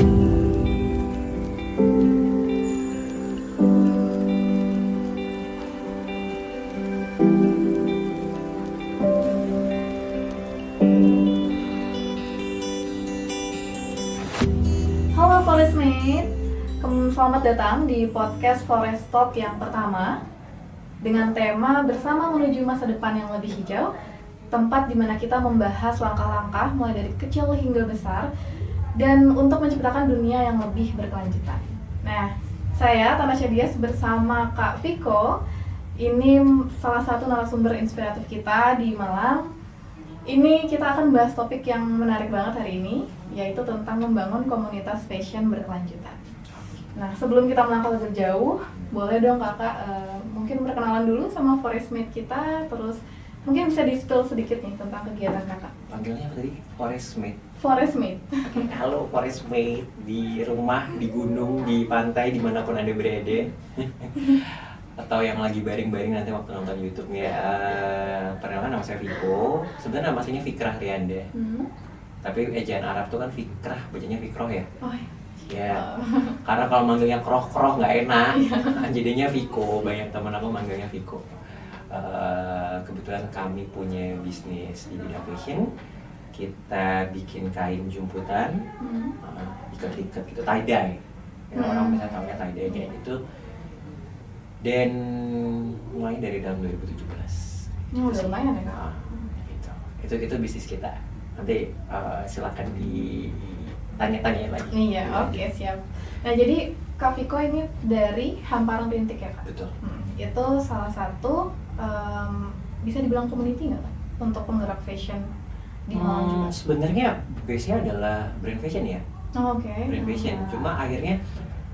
Halo Forestmate, selamat datang di podcast Forest Talk yang pertama dengan tema bersama menuju masa depan yang lebih hijau, tempat di mana kita membahas langkah-langkah mulai dari kecil hingga besar dan untuk menciptakan dunia yang lebih berkelanjutan. Nah, saya Tanasya Dias bersama Kak Viko, ini salah satu narasumber inspiratif kita di Malang. Ini kita akan bahas topik yang menarik banget hari ini, yaitu tentang membangun komunitas fashion berkelanjutan. Nah, sebelum kita melangkah lebih jauh, boleh dong kakak mungkin perkenalan dulu sama Forestmate kita, terus mungkin bisa di-spill sedikit nih tentang kegiatan kakak. Panggilnya apa tadi? Forestmate. Forestmate. Oke, halo Forestmate, di rumah, di gunung, di pantai, dimanapun Anda berada. Atau yang lagi baring-baring nanti waktu nonton YouTube-nya. Perkenalkan, nama saya Viko. Sebenarnya nama aslinya Fikrah Rianda. Tapi ejaan Arab tuh kan Fikrah, bacanya Fikroh ya. Oh Ya, karena kalau manggilnya kroh-kroh nggak enak, jadinya Viko. Banyak teman aku manggilnya Viko. Kebetulan kami punya bisnis di bidang fashion. Kita bikin kain jumputan, ikat-ikat gitu, tie-dye. Ya, orang bisa tahunya tie-dye kayak gitu. Dan mulai dari tahun 2017. Udah lumayan ya kak. Gitu. Itu bisnis kita. Nanti silakan ditanya-tanya lagi. Iya, oke, siap. Nah, jadi Kak Viko ini dari Hamparan Rintik ya kak? Betul. Itu salah satu bisa dibilang community nggak kak? Untuk penggerak fashion di Malang juga? Sebenarnya base-nya adalah brand fashion ya. Oh, oke. Brand fashion. Cuma akhirnya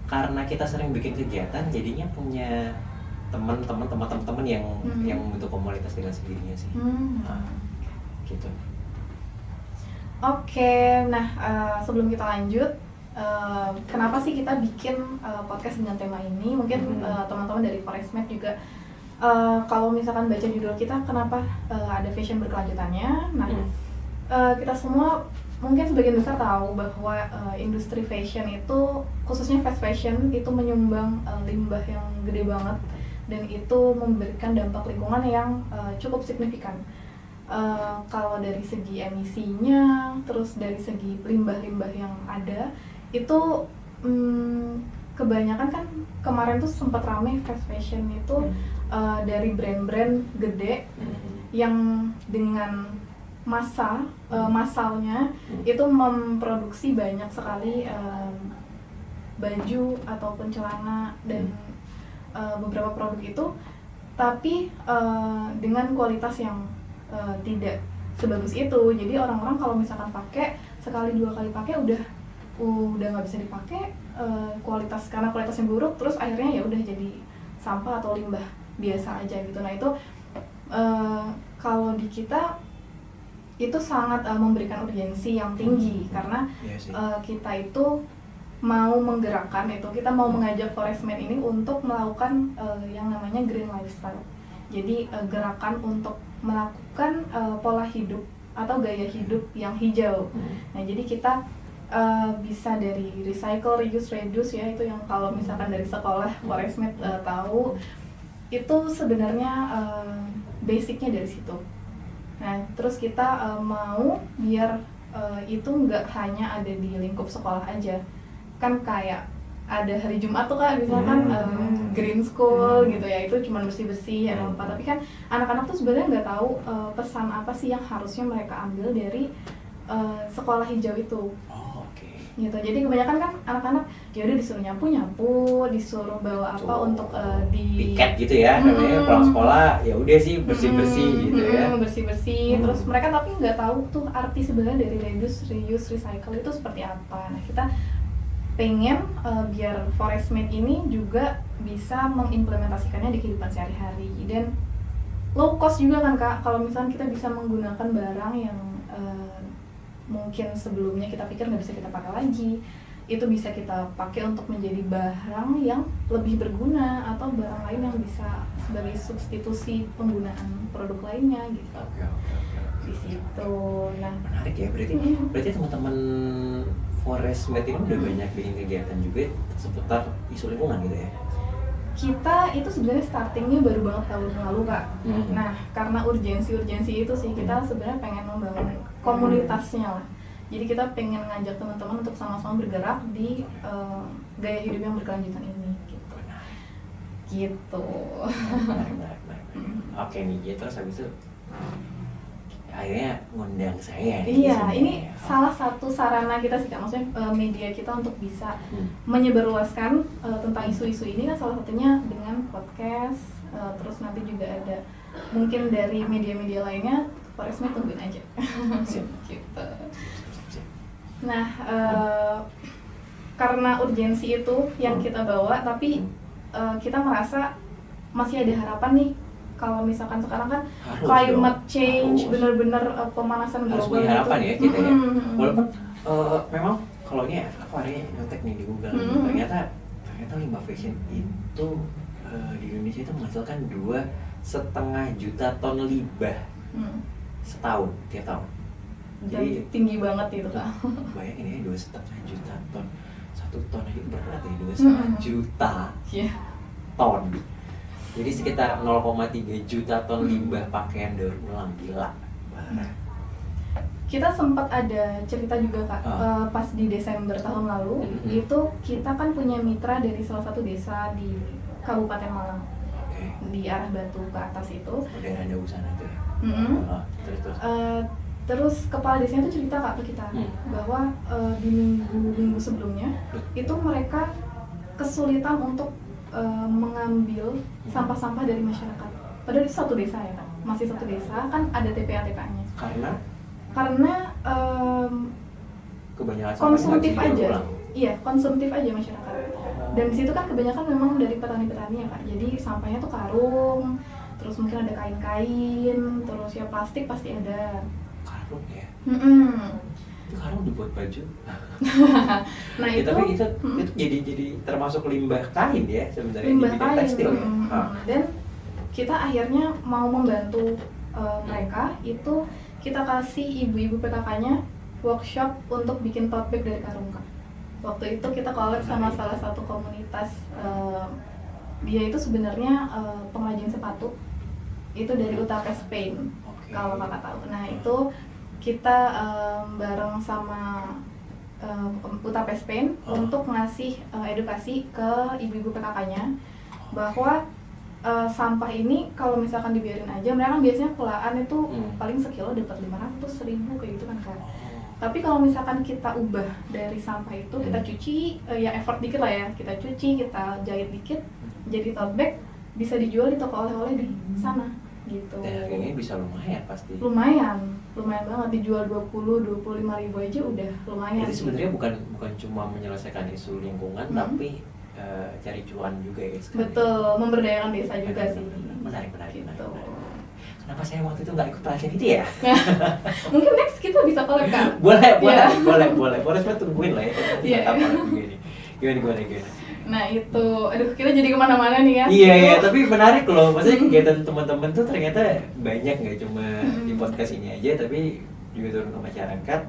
karena kita sering bikin kegiatan, jadinya punya teman-teman yang membentuk komunitas dengan sendirinya sih. Gitu. Oke, nah sebelum kita lanjut, kenapa sih kita bikin podcast dengan tema ini? Mungkin teman-teman dari Forestmate juga, kalau misalkan baca judul kita, kenapa ada fashion berkelanjutannya? Nah, kita semua mungkin sebagian besar tahu bahwa industri fashion itu, khususnya fast fashion, itu menyumbang limbah yang gede banget dan itu memberikan dampak lingkungan yang cukup signifikan. Kalau dari segi emisinya, terus dari segi limbah-limbah yang ada, itu kebanyakan kan kemarin tuh sempat rame fast fashion itu dari brand-brand gede yang dengan masalnya itu memproduksi banyak sekali baju ataupun celana dan beberapa produk itu, tapi dengan kualitas yang tidak sebagus itu. Jadi orang-orang kalau misalkan pakai sekali dua kali pakai udah nggak bisa dipakai, karena kualitasnya buruk, terus akhirnya ya udah jadi sampah atau limbah biasa aja gitu. Nah itu kalau di kita itu sangat memberikan urgensi yang tinggi karena kita itu mau menggerakkan itu, kita mau mengajak Forestmate ini untuk melakukan yang namanya green lifestyle. Jadi gerakan untuk melakukan pola hidup atau gaya hidup yang hijau. Nah jadi kita bisa dari recycle, reuse, reduce ya, itu yang kalau misalkan dari sekolah Forestmate tahu, itu sebenarnya basicnya dari situ. Nah, terus kita mau biar itu nggak hanya ada di lingkup sekolah aja. Kan kayak ada hari Jumat tuh kak, misalkan green school gitu ya, itu cuma bersih-bersih ya apa. Tapi kan anak-anak tuh sebenarnya nggak tahu pesan apa sih yang harusnya mereka ambil dari sekolah hijau itu. Gitu. Jadi kebanyakan kan anak-anak ya udah disuruh nyapu, disuruh bawa apa untuk di piket gitu ya, namanya pulang sekolah ya udah sih bersih-bersih gitu ya. Bersih-bersih. Terus mereka tapi nggak tahu tuh arti sebenarnya dari reduce, reuse, recycle itu seperti apa. Nah, kita pengen biar Forestmate ini juga bisa mengimplementasikannya di kehidupan sehari-hari dan low cost juga kan kak. Kalau misalnya kita bisa menggunakan barang yang mungkin sebelumnya kita pikir nggak bisa kita pakai lagi, itu bisa kita pakai untuk menjadi barang yang lebih berguna atau barang lain yang bisa sebagai substitusi penggunaan produk lainnya gitu. Di situ. Nah, menarik ya, berarti teman-teman Foresmed ini udah banyak bikin kegiatan juga seputar isu lingkungan gitu ya? Kita itu sebenarnya startingnya baru banget tahun lalu Kak. Nah karena urgensi itu sih kita sebenarnya pengen membangun komunitasnya lah. Jadi kita pengen ngajak teman-teman untuk sama-sama bergerak di gaya hidup yang berkelanjutan ini gitu. Menarik. Oke nih, terus habis itu akhirnya ngundang saya. Iya, ini salah satu sarana kita sih Kak, maksudnya media kita untuk bisa menyebarluaskan tentang isu-isu ini kan salah satunya dengan podcast, terus nanti juga ada mungkin dari media-media lainnya, Foresmed tungguin aja. Gitu. Nah, karena urgensi itu yang kita bawa, tapi kita merasa masih ada harapan nih. Kalau misalkan sekarang kan climate change, bener-bener pemanasan harus global punya harapan gitu. Ya kita ya. Walaupun memang kalau ini aku hari ngetek nih di Google, ternyata limbah fashion itu di Indonesia itu menghasilkan 2,5 juta ton limbah setahun, tiap tahun. Jadi tinggi banget itu Kak. Bayangin ya 2,5 juta ton, 1 ton aja berat ya, 2,5 juta ton. Jadi sekitar 0,3 juta ton limbah pakaian daur ulang, gila. Kita sempat ada cerita juga Kak, pas di Desember tahun lalu, itu kita kan punya mitra dari salah satu desa di Kabupaten Malang, di arah Batu ke atas itu. Daerah Dausan itu ya? Terus kepala desanya itu cerita Kak ke kita, bahwa di minggu sebelumnya, itu mereka kesulitan untuk mengambil sampah-sampah dari masyarakat. Padahal itu satu desa ya Kak, masih satu desa, kan ada TPA-TPA-nya. Karena kebanyakan konsumtif aja. Iya, konsumtif aja masyarakat. Dan di situ kan kebanyakan memang dari petani-petani ya Kak. Jadi sampahnya tuh karung, terus mungkin ada kain-kain, terus ya plastik pasti ada. Karung ya? Itu karung dibuat baju. Nah itu, tapi itu jadi termasuk limbah kain ya sebenarnya, limbah di bidang kain. tekstil ya? Dan kita akhirnya mau membantu mereka itu, kita kasih ibu-ibu PKK-nya workshop untuk bikin tote bag dari karung Kak. Waktu itu kita collab sama salah satu komunitas, dia itu sebenarnya pengrajin sepatu, itu dari Utapes Spain, kalau Kakak tahu. Nah itu kita bareng sama Utapes Spain untuk ngasih edukasi ke ibu-ibu PKK-nya bahwa sampah ini kalau misalkan dibiarin aja, mereka kan biasanya kulaan itu paling sekilo dapat 500, 1000 kayak gitu kan Kak. Tapi kalau misalkan kita ubah dari sampah itu, kita cuci, ya effort dikit lah ya, kita cuci, kita jahit dikit, jadi tote bag, bisa dijual di toko oleh-oleh di sana gitu. Dan harganya bisa lumayan pasti. Lumayan banget, dijual 20-25 ribu aja udah lumayan. Jadi sebenarnya bukan cuma menyelesaikan isu lingkungan, tapi cari cuan juga ya sekali. Betul, memberdayakan desa juga sih. Menarik. Gitu. Kenapa saya waktu itu nggak ikut pelatihan itu ya? Mungkin next kita bisa collab Kak. boleh. Foresmed tungguin lah ya. Gimana? Nah itu, aduh kita jadi kemana-mana nih ya. Iya, tapi menarik loh. Maksudnya kegiatan teman-teman tuh ternyata banyak, nggak cuma di podcast ini aja, tapi juga turun ke masyarakat,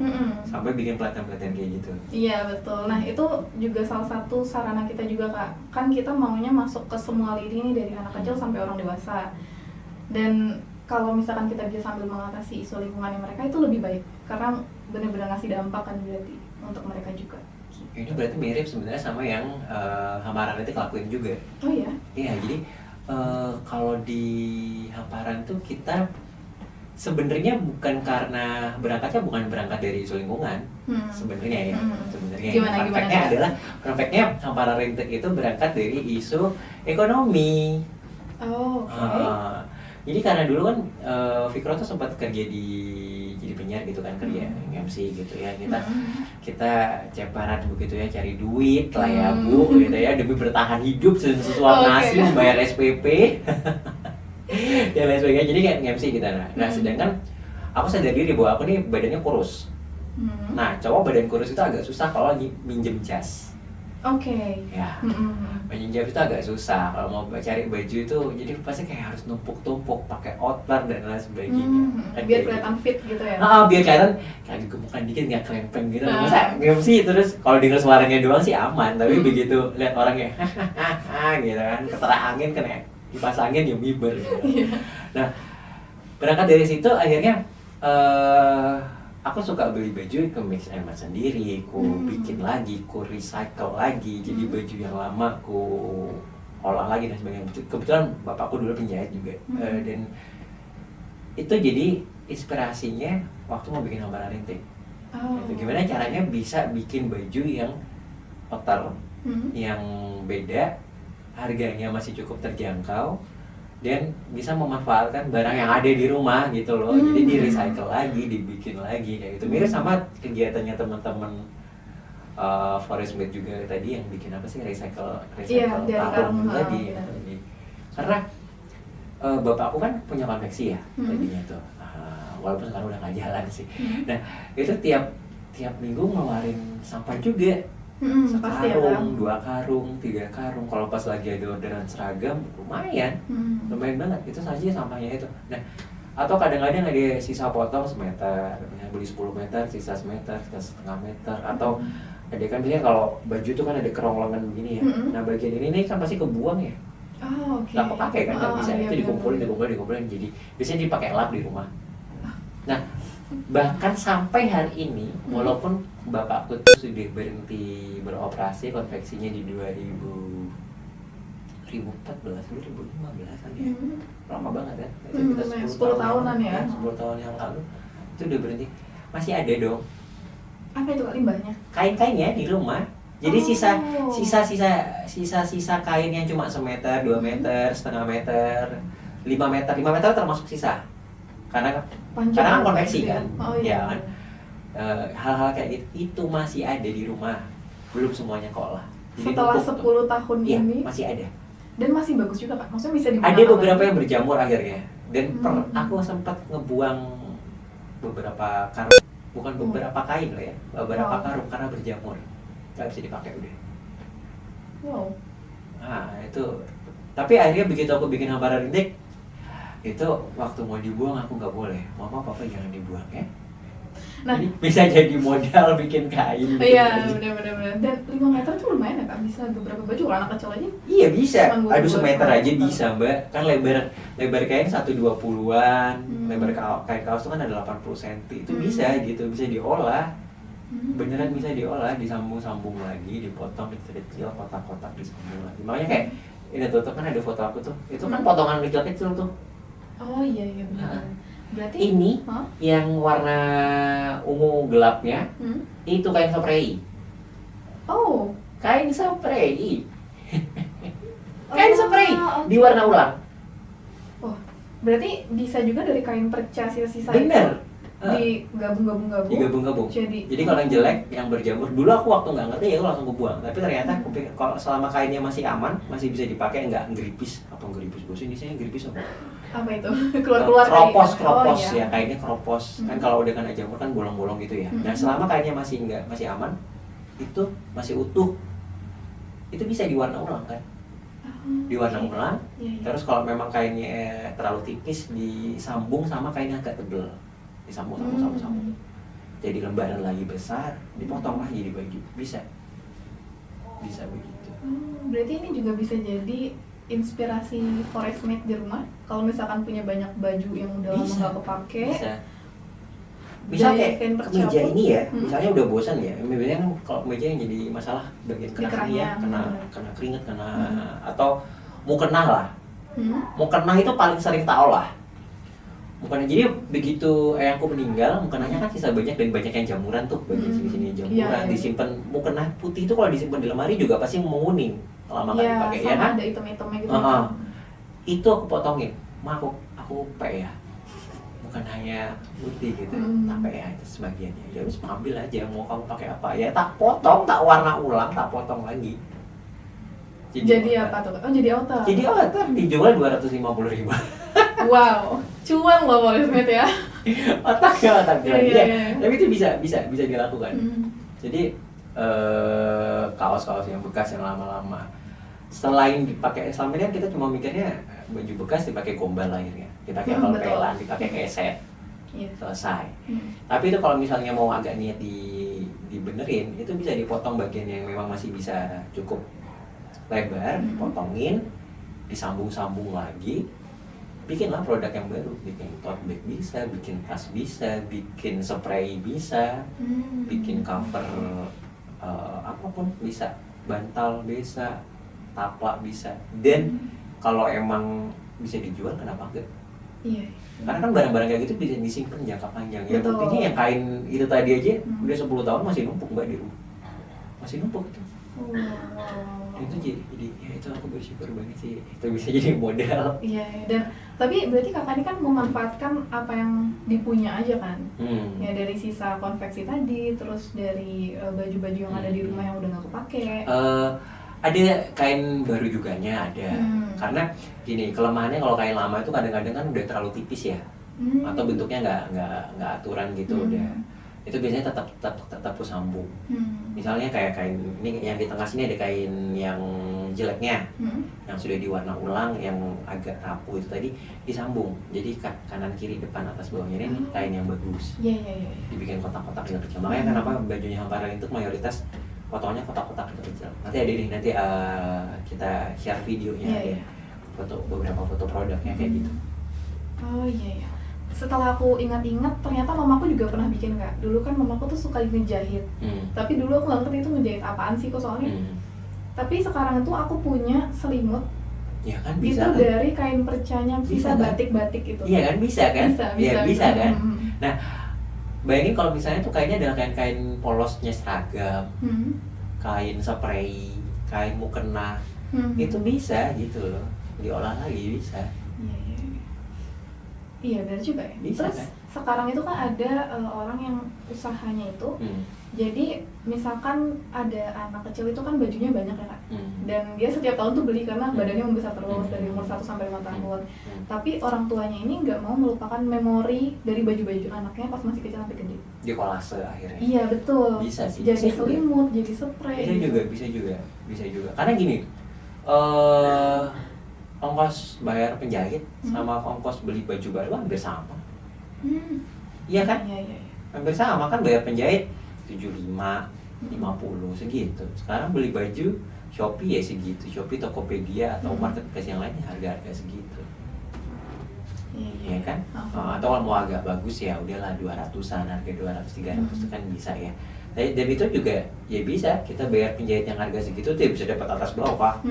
sampai bikin pelatihan-pelatihan kayak gitu. Iya betul. Nah itu juga salah satu sarana kita juga Kak. Kan kita maunya masuk ke semua lini nih, dari anak kecil sampai orang dewasa. Dan kalau misalkan kita bisa sambil mengatasi isu lingkungan mereka, itu lebih baik, karena benar-benar ngasih dampak kan berarti untuk mereka juga. Ini berarti mirip sebenarnya sama yang Hamparan itu lakuin juga. Oh iya? Iya, jadi kalau di Hamparan tuh kita sebenarnya bukan karena berangkat dari isu lingkungan, sebenarnya ya. Sebenarnya gimana? adalah Hamparan Rintek itu berangkat dari isu ekonomi. Oh, oke. Jadi karena dulu kan Fikro tuh sempat kerja jadi penyiar gitu kan, kerja MC gitu ya, kita ceparan begitu ya, cari duit lah ya Bu gitu ya, demi bertahan hidup sesuap nasi, membayar SPP ya lain sebagainya. Jadi kayak MC kita nah sedangkan aku sadar diri bahwa aku nih badannya kurus. Nah cowok badan kurus itu agak susah kalau lagi minjem jas. Oke. Ya, Mm-mm. banyak jam itu agak susah kalau mau cari baju itu, jadi pasti kayak harus numpuk-tumpuk pakai outer dan lain sebagainya. Kan Biar kayak kelihatan gitu. fit gitu ya. Biar kelihatan kayak gemukan dikit nggak krempeng gitu. Nah. Masa game sih, terus kalau dengar suaranya doang sih aman, tapi Hmm. begitu lihat orangnya hahaha gitu kan, ketera angin kena kipas angin ya miber gitu. Nah, berangkat dari situ akhirnya aku suka beli baju ke mix and match sendiri, ku bikin lagi, ku recycle lagi, jadi baju yang lama ku olah lagi dan sebagainya. Kebetulan bapakku dulu penjahit juga, dan itu jadi inspirasinya waktu mau bikin Hamparan Rintik. Itu gimana caranya bisa bikin baju yang outer, yang beda, harganya masih cukup terjangkau, dan bisa memanfaatkan barang yang ada di rumah gitu loh. Jadi di recycle lagi, dibikin lagi kayak gitu. Mirip sama kegiatannya teman-teman Forest Made juga tadi yang bikin apa sih, recycle dari karung karung, tadi. Karena bapakku kan punya konveksi ya tadinya tuh. Walaupun sekarang udah nggak jalan sih. Nah, itu tiap minggu ngeluarin sampah juga. Sekarung, 2 karung, 3 karung. Kalau pas lagi ada orderan seragam, lumayan banget. Itu saja sampahnya itu. Nah, atau kadang-kadang ada sisa potong semeter, beli 10 meter, sisa semeter, sisa setengah meter. Atau ada kan biasanya kalau baju itu kan ada kerongkongan begini ya. Nah, bagian ini kan pasti kebuang ya. Nggak kepake kan, nggak bisa. Itu dikumpulin. Jadi biasanya dipakai lap di rumah. Nah, bahkan sampai hari ini, walaupun bapakku tuh sudah berhenti beroperasi konveksinya di 2014, 2015 ya. Lama banget ya. Itu kita 10 tahunan ya. 10 tahun yang lalu itu udah berhenti. Masih ada dong. Apa itu Kak, limbahnya? Kain-kainnya di rumah. Jadi sisa kain yang cuma semeter, 2 meter, setengah meter, 5 meter. 5 meter termasuk sisa. Karena kan konveksi kan. Ya kan. Hal-hal kayak gitu itu masih ada di rumah, belum semuanya keolah. Setelah 10 tahun ini masih ada. Dan masih bagus juga Kak, maksudnya bisa digunakan. Ada beberapa yang berjamur akhirnya. Dan aku sempat ngebuang beberapa karung, bukan beberapa kain loh ya, beberapa karung karena berjamur, nggak bisa dipakai udah. Wow. Nah itu, tapi akhirnya begitu aku bikin Hamparan Rintik, itu waktu mau dibuang aku nggak boleh, mama papa jangan dibuang ya. Nah, jadi bisa jadi modal bikin kain. Iya, benar. Dan 5 meter tuh lumayan ya Kak, bisa beberapa baju, kalau anak kecil aja. Iya bisa, aduh semeter aja bisa Mbak. Kan lebar kain 120-an, lebar kain kaos itu kan ada 80 cm. Itu bisa gitu, bisa diolah. Beneran bisa diolah, disambung-sambung lagi, dipotong kecil-kecil, kotak-kotak disambung lagi. Makanya kayak ini tuh kan ada foto aku tuh, itu kan potongan kecil-kecil tuh. Oh iya benar. Berarti ini yang warna ungu gelapnya itu kain spray. Oh, kain spray. Kain spray di warna ulang. Oh, berarti bisa juga dari kain perca sisa-sisa bener. Digabung. Jadi kalau yang jelek, yang berjamur, dulu aku waktu nggak ngerti ya aku langsung kebuang. Tapi ternyata aku pikir kalau selama kainnya masih aman, masih bisa dipakai, nggak ngeripis. Apa ngeripis? Bosan ini saya ngeripis apa? Apa itu? Keluar kropos iya. Ya, kainnya kropos. Kan kalau udah kena jamur kan bolong-bolong gitu ya. Nah selama kainnya masih aman, itu masih utuh, itu bisa diwarna ulang kan? Diwarna ulang. Terus kalau memang kainnya terlalu tipis, disambung sama kain yang agak tebel, disambung. Jadi lembaran lagi besar, dipotong lah jadi baju. Bisa begitu. Berarti ini juga bisa jadi inspirasi Forest Made di rumah. Kalau misalkan punya banyak baju yang udah lama nggak kepake, misal kayak kemeja ini ya, misalnya udah bosan ya, biasanya kan kalau kemeja yang jadi masalah bagian kerahnya, kena keringat, atau mukena lah. Mukena itu paling sering tak olah. Mukena, jadi begitu ayahku meninggal, mukenanya kan sisa banyak dan banyak yang jamuran tuh, bagian sini jamuran, disimpan. Mukena putih itu kalau disimpan di lemari juga pasti menguning lama kali dipakai ya kan? Ada item-itemnya gitu. Itu aku potongin, aku PA, bukan hanya putih gitu, tak PA itu sebagiannya. Ya harus ambil aja, mau kamu pakai apa ya, tak potong, tak warna ulang, tak potong lagi. Jadi apa tuh? Oh jadi outer. Jadi outer dijual 250.000. Wow, cuan loh Forest Made ya. otak. Iya. Tapi itu bisa dilakukan. Jadi kaos-kaos yang bekas yang lama-lama. Selain dipakai, selama ini kan kita cuma mikirnya baju bekas dipakai gombal akhirnya, dipakai Betul. pel-pelan, dipakai keset, Iya. selesai. Tapi itu kalau misalnya mau agak niat dibenerin, itu bisa dipotong bagian yang memang masih bisa cukup lebar, potongin, disambung-sambung lagi, bikinlah produk yang baru, bikin tote bag bisa, bikin tas bisa, bikin spray bisa, bikin cover apapun bisa, bantal bisa, taplak bisa. Dan kalau emang bisa dijual, kenapa enggak? Iya. Karena kan barang-barang kayak gitu bisa disimpan jangka panjang. Ya Betul. buktinya yang kain itu tadi aja udah 10 tahun masih numpuk Mbak di rumah. Masih numpuk itu. Wow. Itu jadi ya itu aku bersyukur banget sih. Itu bisa jadi modal. Iya, dan tapi berarti kakak ini kan memanfaatkan apa yang dipunya aja kan? Ya dari sisa konveksi tadi, terus dari baju-baju yang ada di rumah yang udah nggak kepake. Ada kain baru juganya ada. Karena gini, kelemahannya kalau kain lama itu kadang-kadang kan udah terlalu tipis ya. Atau bentuknya nggak aturan gitu udah. Itu biasanya tetap sambung. Misalnya kayak kain ini yang di tengah sini ada kain yang jeleknya, yang sudah diwarna ulang, yang agak rapuh itu tadi disambung. Jadi kanan kiri depan atas bawahnya ini kain yang bagus. Iya. Dibikin kotak-kotak kecil. Makanya kenapa bajunya Hamparan itu mayoritas fotonya kotak-kotak kecil. Nanti ada deh, nanti kita share videonya ada beberapa foto produknya kayak gitu. Oh iya. Setelah aku ingat-ingat, ternyata mamaku juga pernah bikin kak. Dulu kan mamaku tuh suka ngejahit. Tapi dulu aku nggak ngerti itu ngejahit apaan sih kok soalnya. Tapi sekarang itu aku punya selimut. Ya kan bisa. Itu kan? dari kain percanya bisa kan? batik-batik itu. Iya kan bisa kan? Bisa kan. Nah, bayangin kalau misalnya tuh kainnya adalah kain-kain polosnya seragam, kain spray, kain mukena, itu bisa gitu loh, diolah lagi bisa. Iya benar juga ya. Bisa, Terus kan? sekarang itu kan ada orang yang usahanya itu, jadi misalkan ada anak kecil itu kan bajunya banyak ya kak, dan dia setiap tahun tuh beli karena badannya membesar terus dari umur 1 sampai 5 tahun. Tapi orang tuanya ini nggak mau melupakan memori dari baju-baju anaknya pas masih kecil sampai gede. Di kolase akhirnya. Iya betul. Bisa sih. Jadi bisa selimut, juga. jadi spray. Bisa juga. Karena gini, ongkos bayar penjahit sama ongkos beli baju baru hampir sama. Iya kan? Iya. Hampir sama kan, bayar penjahit 75, 50 segitu. Sekarang beli baju Shopee ya segitu. Shopee, Tokopedia atau marketplace yang lain harga-harga segitu. Iya kan? Atau kalau mau agak bagus ya udahlah 200-an, harga 200, 300 itu kan bisa ya. Dan itu juga ya bisa kita bayar penjahit yang harga segitu tuh ya bisa dapat atas bawah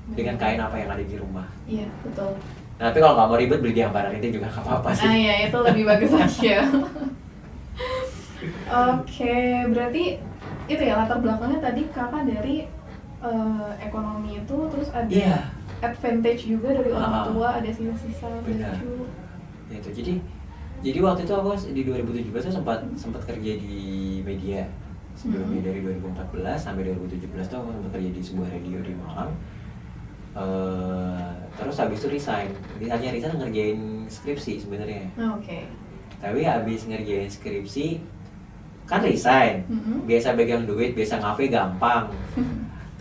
dengan kain apa yang ada di rumah. Iya betul. Nah, tapi kalau nggak mau ribet beli di Hamparan itu juga nggak apa-apa sih. Iya itu lebih bagus aja. Oke, berarti itu ya latar belakangnya tadi kakak dari ekonomi itu, terus ada advantage juga dari orang tua, ada sisa-sisa baju. Itu jadi waktu itu aku di 2017 sempat kerja di media sebelumnya. Dari 2014 sampai 2017 tuh aku sempat kerja di sebuah radio di Malang. Terus habis itu resign ngerjain skripsi sebenarnya. Oke. Tapi habis ngerjain skripsi kan resign, biasa pegang duit, biasa ngafe gampang.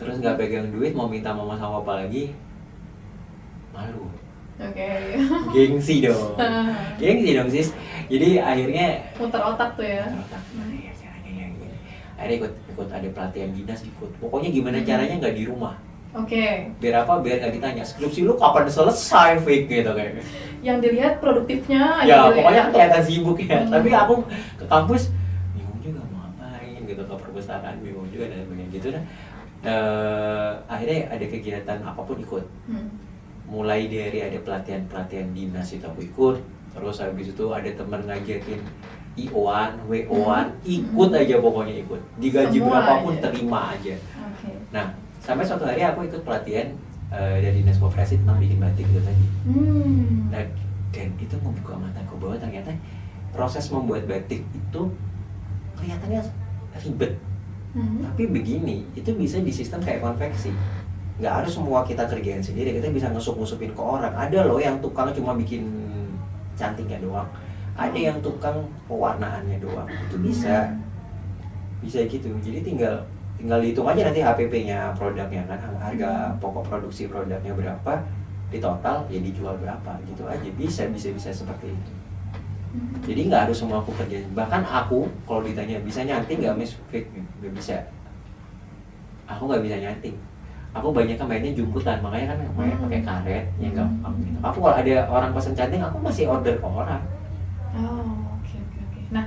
Terus nggak pegang duit mau minta mama sama papa lagi malu. Oke. Gengsi dong sis. Jadi akhirnya muter otak tuh ya. Akhirnya ikut ada pelatihan dinas, pokoknya gimana caranya nggak di rumah. Oke. Biar apa? Biar nggak ditanya skripsi lu kapan selesai, fake gitu kayak. Yang dilihat produktifnya. Ya pokoknya kelihatan sibuk ya. Tapi aku ke kampus bingung juga mau ngapain gitu, ke perpustakaan bingung juga dan sebagainya gitu dah. Akhirnya ada kegiatan apapun ikut. Mulai dari ada pelatihan dinas itu aku ikut. Terus habis itu ada teman ngajakin IO-an, WO-an, ikut aja pokoknya ikut. Digaji semua berapapun aja. terima aja. Oke. Nah, sampai suatu hari aku ikut pelatihan dari dinas koperasi tentang bikin batik itu tadi. Dan itu membuka mataku bahwa ternyata proses membuat batik itu kelihatannya ribet. Tapi begini, itu bisa di sistem kayak konveksi. Nggak harus semua kita kerjain sendiri, kita bisa ngusupin ke orang. Ada loh yang tukang cuma bikin cantiknya doang, ada yang tukang pewarnaannya doang, itu bisa gitu. Jadi tinggal tinggal dihitung aja nanti HPP-nya produknya kan, harga pokok produksi produknya berapa, di total ya dijual berapa gitu aja. Bisa seperti itu. Jadi nggak harus semua aku kerjain. Bahkan aku kalau ditanya bisa nyanting nggak Miss Fik, nggak bisa. Aku nggak bisa nyanting. Aku banyak mainnya jumputan, makanya kan main pakai karet yang gampang gitu. Aku kalau ada orang pesen canting, aku masih order ke orang. Oh, oke. Nah,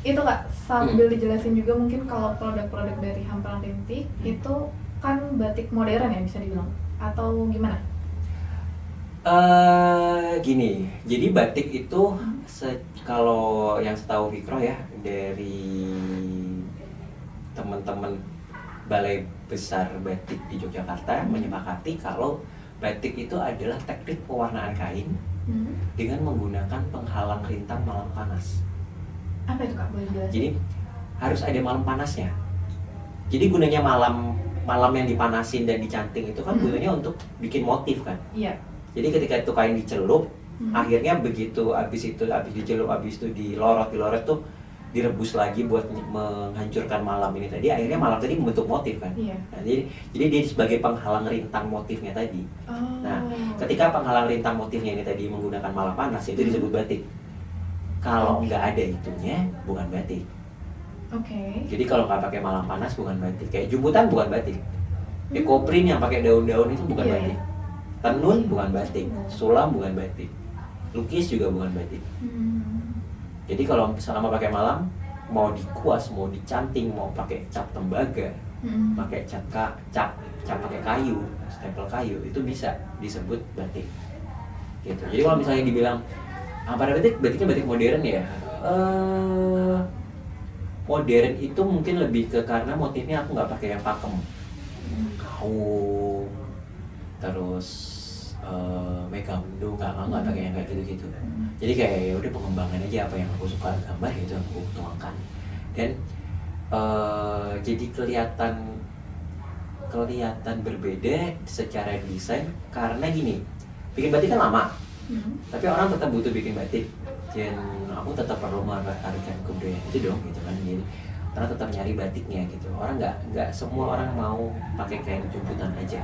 itu Kak, sambil dijelasin juga mungkin kalau produk-produk dari Hamparan Rintik itu kan batik modern ya bisa dibilang, atau gimana? Gini, jadi batik itu kalau yang setahu Fikro ya, dari teman-teman Balai Besar Batik di Yogyakarta menyepakati kalau batik itu adalah teknik pewarnaan kain dengan menggunakan penghalang rintang malam panas. Apa itu Kak, boleh dijelasin? Jadi harus ada malam panasnya. Jadi gunanya malam yang dipanasin dan dicanting itu kan gunanya untuk bikin motif kan. Iya. Jadi ketika itu kain dicelup, akhirnya begitu habis dicelup, habis itu dilorot tuh direbus lagi buat menghancurkan malam ini tadi, akhirnya malam tadi membentuk motif kan. Iya. Nah, jadi dia sebagai penghalang rintang motifnya tadi. Oh. Nah, ketika penghalang rintang motifnya ini tadi menggunakan malam panas, itu disebut batik. Kalau nggak ada itunya, bukan batik. Oke. Jadi kalau nggak pakai malam panas, bukan batik. Kayak jumputan bukan batik. Ekoprin yang pakai daun-daun itu bukan Iya, batik. Tenun bukan batik. Sulam bukan batik. Lukis juga bukan batik. Jadi kalau selama pakai malam, mau dikuas, mau dicanting, mau pakai cap tembaga, pakai cap pakai kayu, stempel kayu, itu bisa disebut batik. Gitu. Jadi kalau misalnya dibilang apa batiknya batik modern ya, modern itu mungkin lebih ke karena motifnya aku nggak pakai yang pakem, kaum, terus megamendung, nggak pakai yang kayak gitu-gitu. Jadi kayak ya udah pengembangan aja apa yang aku suka gambar itu aku tuangkan, dan jadi kelihatan berbeda secara desain karena gini, bikin batik kan lama, tapi orang tetap butuh bikin batik, dan aku tetap perlu melestarikan kebudayaan itu dong gitu kan. Jadi orang tetap nyari batiknya gitu. Orang nggak semua orang mau pakai kain jumputan aja.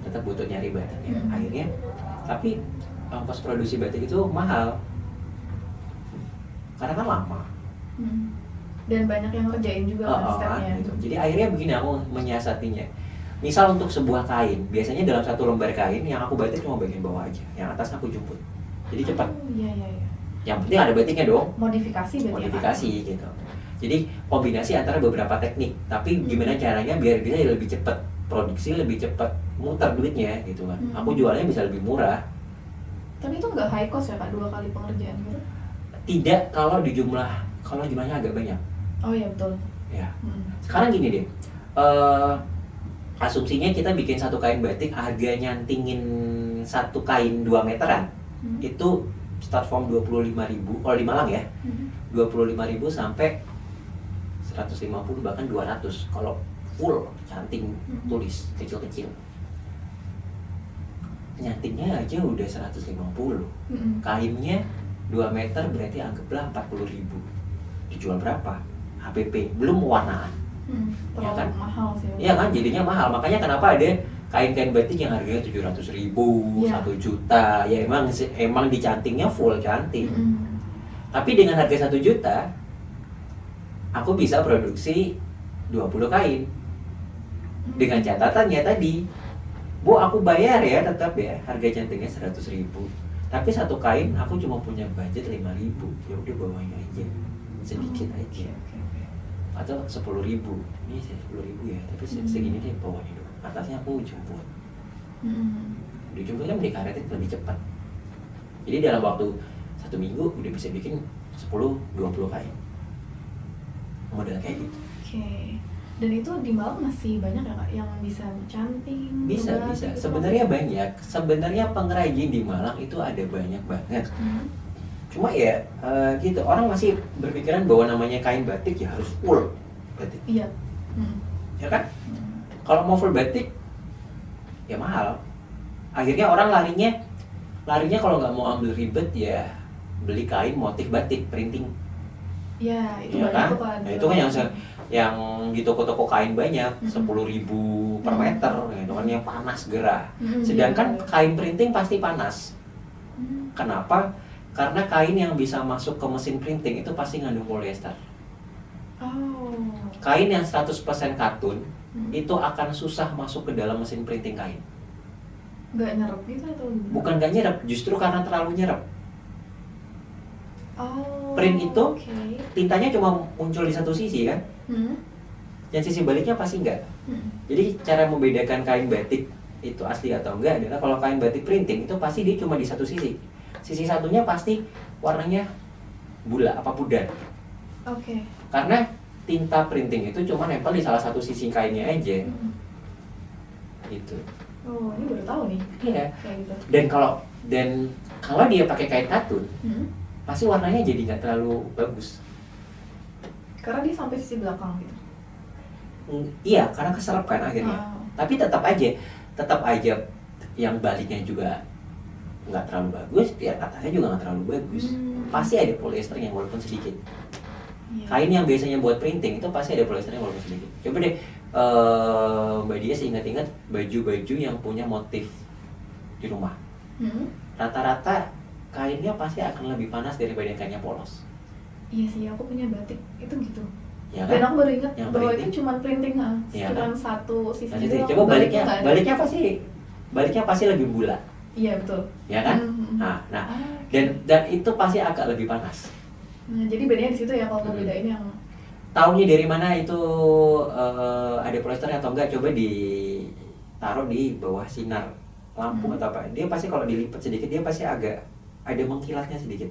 Tetap butuh nyari batiknya. Akhirnya, tapi ongkos produksi batik itu mahal karena kan lama. Dan banyak yang ngerjain juga kan stepnya. Gitu. Jadi akhirnya begini aku menyiasatinya. Misal untuk sebuah kain, biasanya dalam satu lembar kain yang aku batik cuma bagian bawah aja, yang atas aku jumput. Jadi cepat. Iya. Yang penting ada batiknya dong. Modifikasi berarti. Modifikasi gitu. Jadi kombinasi antara beberapa teknik, tapi gimana caranya biar bisa lebih cepat produksi, lebih cepat muter duitnya gitu kan. Aku jualnya bisa lebih murah. Tapi itu nggak high cost ya Kak, 2 kali pengerjaan gitu? Tidak kalau jumlahnya agak banyak. Oh iya betul. Ya. Sekarang gini deh, asumsinya kita bikin satu kain batik, harga nyantingin satu kain 2 meteran, itu start from 25.000 kalau di Malang ya, 25.000 sampai 150 bahkan 200 kalau full canting tulis kecil-kecil. Nyantingnya aja udah 150. Kainnya 2 meter berarti anggaplah 40.000. Dijual berapa? HPP, belum warnaan. Ya kan? Mahal sih. Iya kan, jadinya mahal. Makanya kenapa ada kain-kain batik yang harganya 700.000, 1 juta. Ya emang dicantingnya full canting. Tapi dengan harga 1 juta, aku bisa produksi 20 kain. Dengan catatannya tadi, Bu, aku bayar ya tetap ya, harga cantingnya 100.000. Tapi satu kain aku cuma punya budget 5.000. Ya udah bawain aja, sedikit aja. Atau 10.000. Ini 10.000 ya, tapi segini deh bawain dulu. Atasnya aku jemput. Dijemput kan dikaretin lebih cepat. Jadi dalam waktu 1 minggu udah bisa bikin 10-20 kain. Model kayak gitu. Oke. Dan itu di Malang masih banyak ya Kak yang bisa canting? Bisa. Gitu. Sebenarnya banyak. Sebenarnya pengrajin di Malang itu ada banyak banget. Cuma ya gitu, orang masih berpikiran bahwa namanya kain batik ya harus full batik. Iya. Ya kan? Kalau mau full batik ya mahal. Akhirnya orang larinya kalau nggak mau ambil ribet ya beli kain motif batik printing. Ya, itu Iya banyak kan? tuh kan. Nah itu kan yang di toko-toko kain banyak, 10.000 per meter, gitu kan, yang panas gerah. Sedangkan iya. kain printing pasti panas. Kenapa? Karena kain yang bisa masuk ke mesin printing itu pasti ngandung polyester. Oh. Kain yang 100% katun itu akan susah masuk ke dalam mesin printing kain. Nggak nyerap gitu atau gimana? Bukan gak nyerap, justru karena terlalu nyerap. Oh. Print itu Okay. tintanya cuma muncul di satu sisi kan, yang sisi baliknya pasti enggak. Jadi cara membedakan kain batik itu asli atau enggak adalah kalau kain batik printing itu pasti dia cuma di satu sisi. Sisi satunya pasti warnanya bula apa pudar. Oke. Karena tinta printing itu cuma nempel di salah satu sisi kainnya aja. Gitu. Oh, ini baru tahu nih. Iya. Kayak gitu. Dan kalau dia pakai kain katun, pasti warnanya jadi nggak terlalu bagus. Karena dia sampai sisi belakang gitu. Iya, karena keserap kan akhirnya. Tapi tetap aja yang baliknya juga nggak terlalu bagus, ya atasnya juga nggak terlalu bagus. Pasti ada polyesternya walaupun sedikit. Kain yang biasanya buat printing itu pasti ada polyesternya walaupun sedikit. Coba deh Mbak Dia ingat-ingat baju-baju yang punya motif di rumah. Rata-rata kainnya pasti akan lebih panas daripada yang kainnya polos. Iya sih, aku punya batik itu gitu. Ya kan? Dan aku baru ingat Yang bahwa printing. itu cuma printing Ya cuma kan? satu sisi Nah, doang. coba nggak ada. baliknya pasti lebih bulat, Iya betul. ya kan? Nah, dan itu pasti agak lebih panas. Nah, jadi bedanya di situ ya kalau mau bedain yang Taunya dari mana itu ada polyester atau enggak? Coba ditaruh di bawah sinar lampu atau apa. Dia pasti kalau dilipat sedikit dia pasti agak ada mengkilatnya sedikit.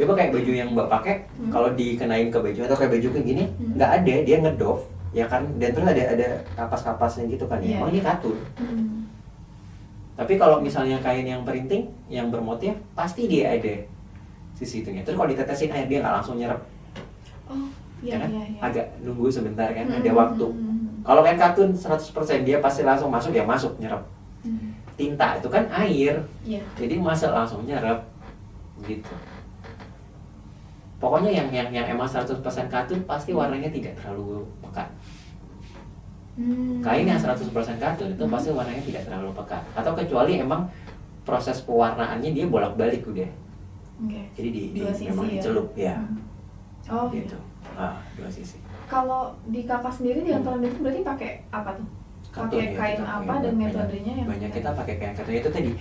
Coba kayak baju yang Mbak pakai, kalau dikenain ke baju atau kayak baju kayak gini, nggak ada, dia ngedoff, ya kan? Dan terus ada kapas-kapasnya gitu kan ya. Emang ini katun. Tapi kalau misalnya kain yang printing, yang bermotif, pasti dia ada sisi itunya. Terus kalau ditetesin air dia nggak langsung nyerap. Oh, iya, Ya kan? iya, iya. Agak nunggu sebentar kan, ada waktu. Kalau kain katun 100% dia pasti langsung masuk, dia masuk nyerap. Tinta itu kan air, Iya. jadi masuk langsung nyerap gitu. Pokoknya yang emang 100% katun pasti warnanya tidak terlalu pekat. Kain yang 100% katun itu pasti warnanya tidak terlalu pekat. Atau kecuali emang proses pewarnaannya dia bolak-balik udah. Jadi Dua sisi memang ya? dicelup ya. Oh, Gitu. Dua sisi. Kalau di kakak sendiri di antara itu berarti pakai apa tuh? Katun Pakai ya, kain kita apa pakai dan banyak. metodenya yang Banyak kita pakai kain katun itu tadi.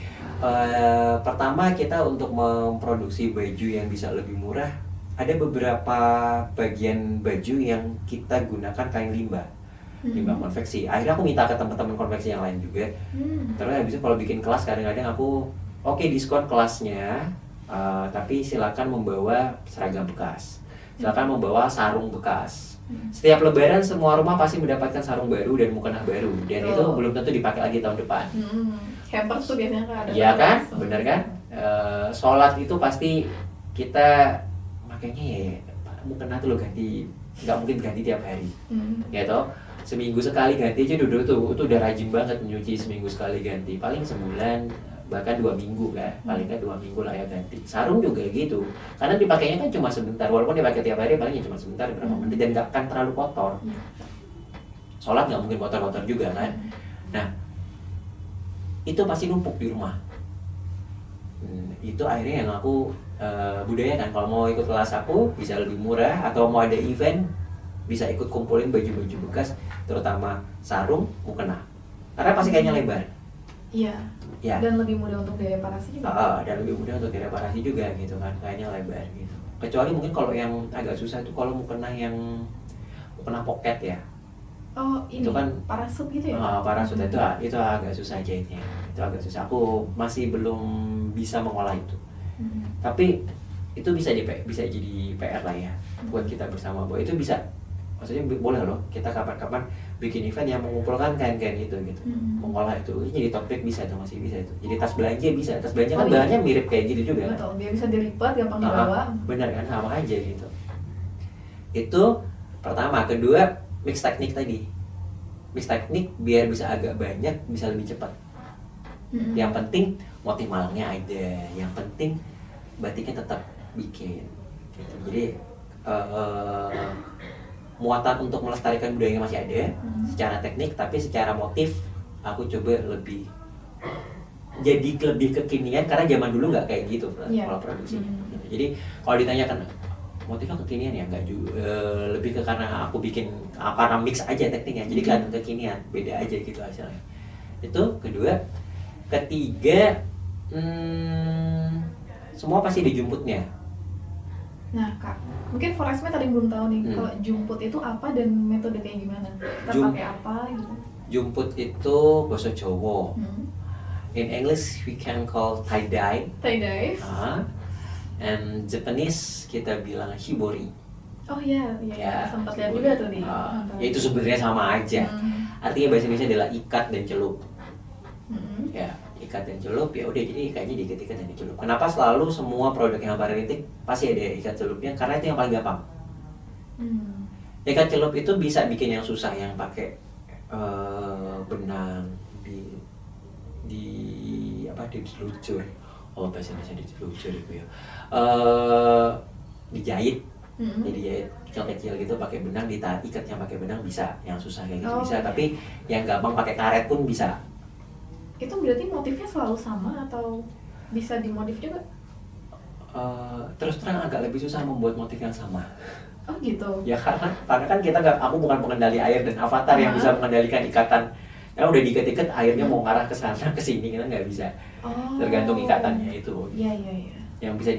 Pertama kita untuk memproduksi baju yang bisa lebih murah, ada beberapa bagian baju yang kita gunakan kain limbah. Limbah konveksi. Akhirnya aku minta ke teman-teman konveksi yang lain juga. Terus habis itu kalau bikin kelas kadang-kadang aku oke, diskon kelasnya, tapi silakan membawa seragam bekas, silakan membawa sarung bekas. Setiap lebaran semua rumah pasti mendapatkan sarung baru dan mukena baru, dan itu belum tentu dipakai lagi tahun depan. Hampers tuh biasanya kan ada. Iya kan, bener kan? Sholat itu pasti kita makanya ya mukena tuh lo ganti, nggak mungkin ganti tiap hari, ya toh. Seminggu sekali ganti aja duduk tuh, itu udah rajin banget nyuci seminggu sekali ganti, paling sebulan bahkan 2 minggu kan, paling kan 2 minggu lah ya ganti. Sarung juga gitu, karena dipakainya kan cuma sebentar, walaupun dipakai tiap hari palingnya cuma sebentar berapa menit dan nggak akan terlalu kotor. Sholat nggak mungkin kotor-kotor juga kan. Nah itu pasti numpuk di rumah. Itu akhirnya yang aku budayakan, kalau mau ikut kelas aku bisa lebih murah, atau mau ada event bisa ikut kumpulin baju-baju bekas, terutama sarung, mukena, karena pasti kayaknya lebar. Iya. Ya. Dan lebih mudah untuk direparasi juga. Dan lebih mudah untuk direparasi juga gitu kan, kayaknya lebar gitu. Kecuali mungkin kalau yang agak susah itu kalau mukena yang mukena pocket ya. Oh, ini itu kan parasut gitu ya? Parasut itu agak susah jahitnya. Itu agak susah. Aku masih belum bisa mengolah itu. Tapi itu bisa jadi PR lah ya buat kita bersama, bahwa itu bisa. Maksudnya boleh loh kita kapan-kapan bikin event yang mengumpulkan kain-kain itu gitu, mengolah itu. Ini jadi topik bisa tuh, masih bisa itu. Jadi tas belanja bisa, tas belanja kan bahannya mirip kayak gitu juga. Betul, dia bisa dilipat, gampang dibawa. Benar kan, sama aja gitu. Itu pertama. Kedua, mix teknik tadi. Mix teknik biar bisa agak banyak, bisa lebih cepat. Yang penting motif malangnya ada, yang penting batiknya tetap bikin gitu. Jadi muatan untuk melestarikan budayanya masih ada secara teknik, tapi secara motif aku coba lebih kekinian karena zaman dulu nggak kayak gitu kalau produksinya. Jadi kalau ditanyakan motifnya kekinian ya nggak juga, lebih ke karena aku bikin karena mix aja tekniknya, jadi kelihatan kekinian, beda aja gitu hasilnya. Itu kedua. Ketiga, semua pasti ada jumputnya. Nah Kak, mungkin Foresmate tadi belum tahu nih, kalau jumput itu apa dan metode kayak gimana? Kita pakai apa gitu? Jumput itu bahasa Jawa. In English we can call tie-dye. Tie-dye. And Japanese kita bilang hibori. Oh iya, sempat lihat juga tuh di. Ya itu sebenarnya sama aja. Artinya bahasa Indonesia adalah ikat dan celup. Ya, ikat dan celup, ya udah, jadi ikatnya diikat-ikat dan dicelup. Kenapa selalu semua produk yang Hampara Rintik pasti ada ikat celupnya? Karena itu yang paling gampang. Ikat celup itu bisa bikin yang susah, yang pakai benang diselucur. Oh, bahasa Indonesia diselucur itu ya. Dijahit. Jadi jahit kecil-kecil gitu pakai benang, ikatnya pakai benang bisa, yang susah kayak gitu bisa, tapi yang gampang pakai karet pun bisa. Itu berarti motifnya selalu sama atau bisa dimodif juga? Terus terang agak lebih susah membuat motif yang sama. Oh gitu? Ya karena kan aku bukan pengendali air dan avatar yang bisa mengendalikan ikatan. Ya udah diikat-ikat, airnya mau ngarah ke sana ke sini, kita nggak bisa. Tergantung ikatannya itu. Iya. Yang bisa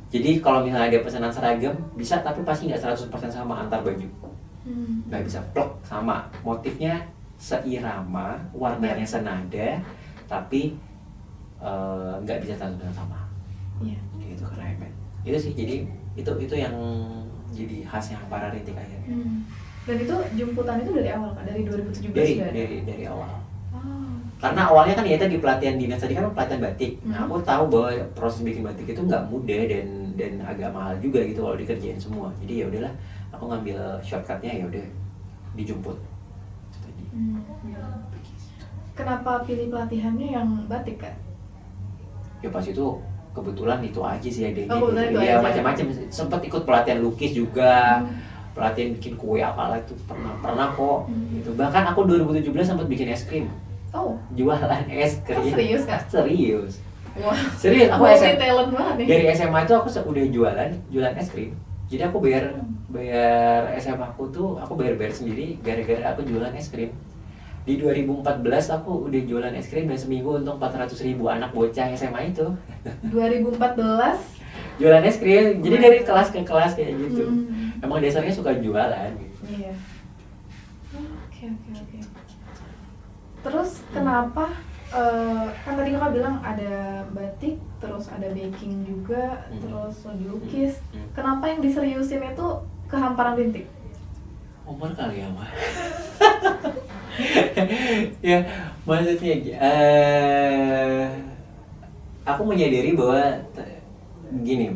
jadi kalau misalnya ada pesanan seragam bisa, tapi pasti nggak 100% sama antar baju. Nggak bisa plok sama, motifnya seirama, warnanya senada, tapi nggak bisa 100% sama. Gitu karena handmade. Itu sih, jadi itu yang jadi khasnya Hampara Rintik akhirnya. Dan itu jumputan itu dari awal Kak, dari 2017 dari awal. Karena awalnya kan ya tadi pelatihan dinas tadi kan pelatihan batik. Nah, aku tahu bahwa proses bikin batik itu nggak mudah dan agak mahal juga gitu kalau dikerjain semua. Jadi ya udahlah, aku ngambil shortcutnya, ya udah dijumput. Kenapa pilih pelatihannya yang batik Kak? Ya pas itu kebetulan itu aja sih adanya. Ya macam-macam. Sempat ikut pelatihan lukis juga. Pelatihan bikin kue apalah itu pernah kok. Gitu. Bahkan aku 2017 sempat bikin es krim. Jualan es krim. Serius Kak? Serius. Wah. Serius, aku talent banget nih. Dari SMA itu aku udah jualan es krim. Jadi aku bayar SMA aku tuh, aku bayar sendiri gara-gara aku jualan es krim. Di 2014 aku udah jualan es krim dan seminggu untung 400.000 anak bocah SMA itu. 2014 jualan es krim. Jadi dari kelas ke kelas kayak gitu. Emang dasarnya suka jualan gitu. Iya. Oke. Terus kenapa kan tadi Kakak bilang ada batik, terus ada baking juga, terus lagi lukis. Kenapa yang diseriusin itu ke Hampara Rintik? Umur kali ya, Mah. Ya, maksudnya aku menyadari bahwa gini,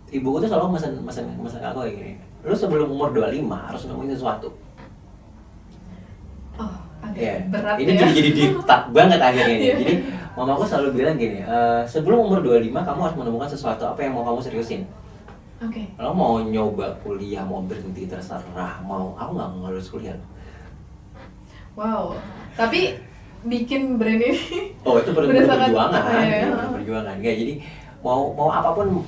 ibuku tuh selalu mesen aku kayak gini. Lu sebelum umur 25 harus nemuin sesuatu. Berat ini ya. Jadi tak banget akhirnya nih. Jadi mamaku selalu bilang gini, sebelum umur 25 kamu harus menemukan sesuatu apa yang mau kamu seriusin. Kalau mau nyoba kuliah, mau berhenti terserah, aku nggak harus kuliah. Wow, tapi bikin brand ini itu perjuangan. Jadi mau apapun,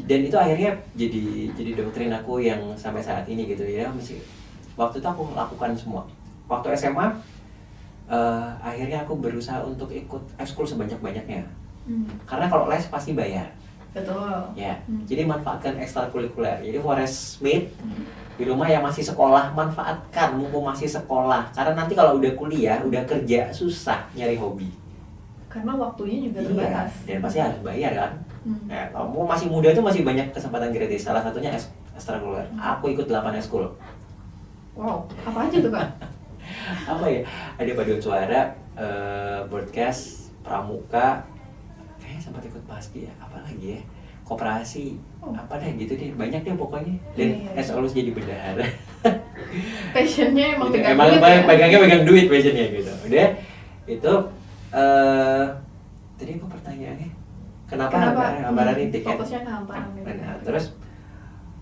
dan itu akhirnya jadi doktrin aku yang sampai saat ini gitu ya. Waktu itu aku lakukan semua. Waktu SMA, akhirnya aku berusaha untuk ikut ekskul sebanyak-banyaknya. Karena kalau les pasti bayar. Betul. Ya, jadi manfaatkan ekstrakurikuler. Jadi Foresmate di rumah yang masih sekolah, manfaatkan mumpung masih sekolah. Karena nanti kalau udah kuliah, udah kerja, susah nyari hobi. Karena waktunya juga terbatas. Dan pasti harus bayar kan. Kamu masih muda itu masih banyak kesempatan gratis. Salah satunya ekstrakurikuler. Aku ikut 8 ekskul. Wow, apa aja tuh Kak? Apa ya? Ada paduan suara, broadcast, pramuka, kayaknya sempat ikut pasti ya, apa lagi ya, koperasi, apa deh gitu deh, banyak deh pokoknya. Dan as always jadi bendahara. Passionnya emang gitu. pegang duit ya? Pegang duit passionnya gitu. Udah, itu tadi apa pertanyaannya? Kenapa Hampara Rintik kan? Fokusnya ke Hampara Rintik. Nah, terus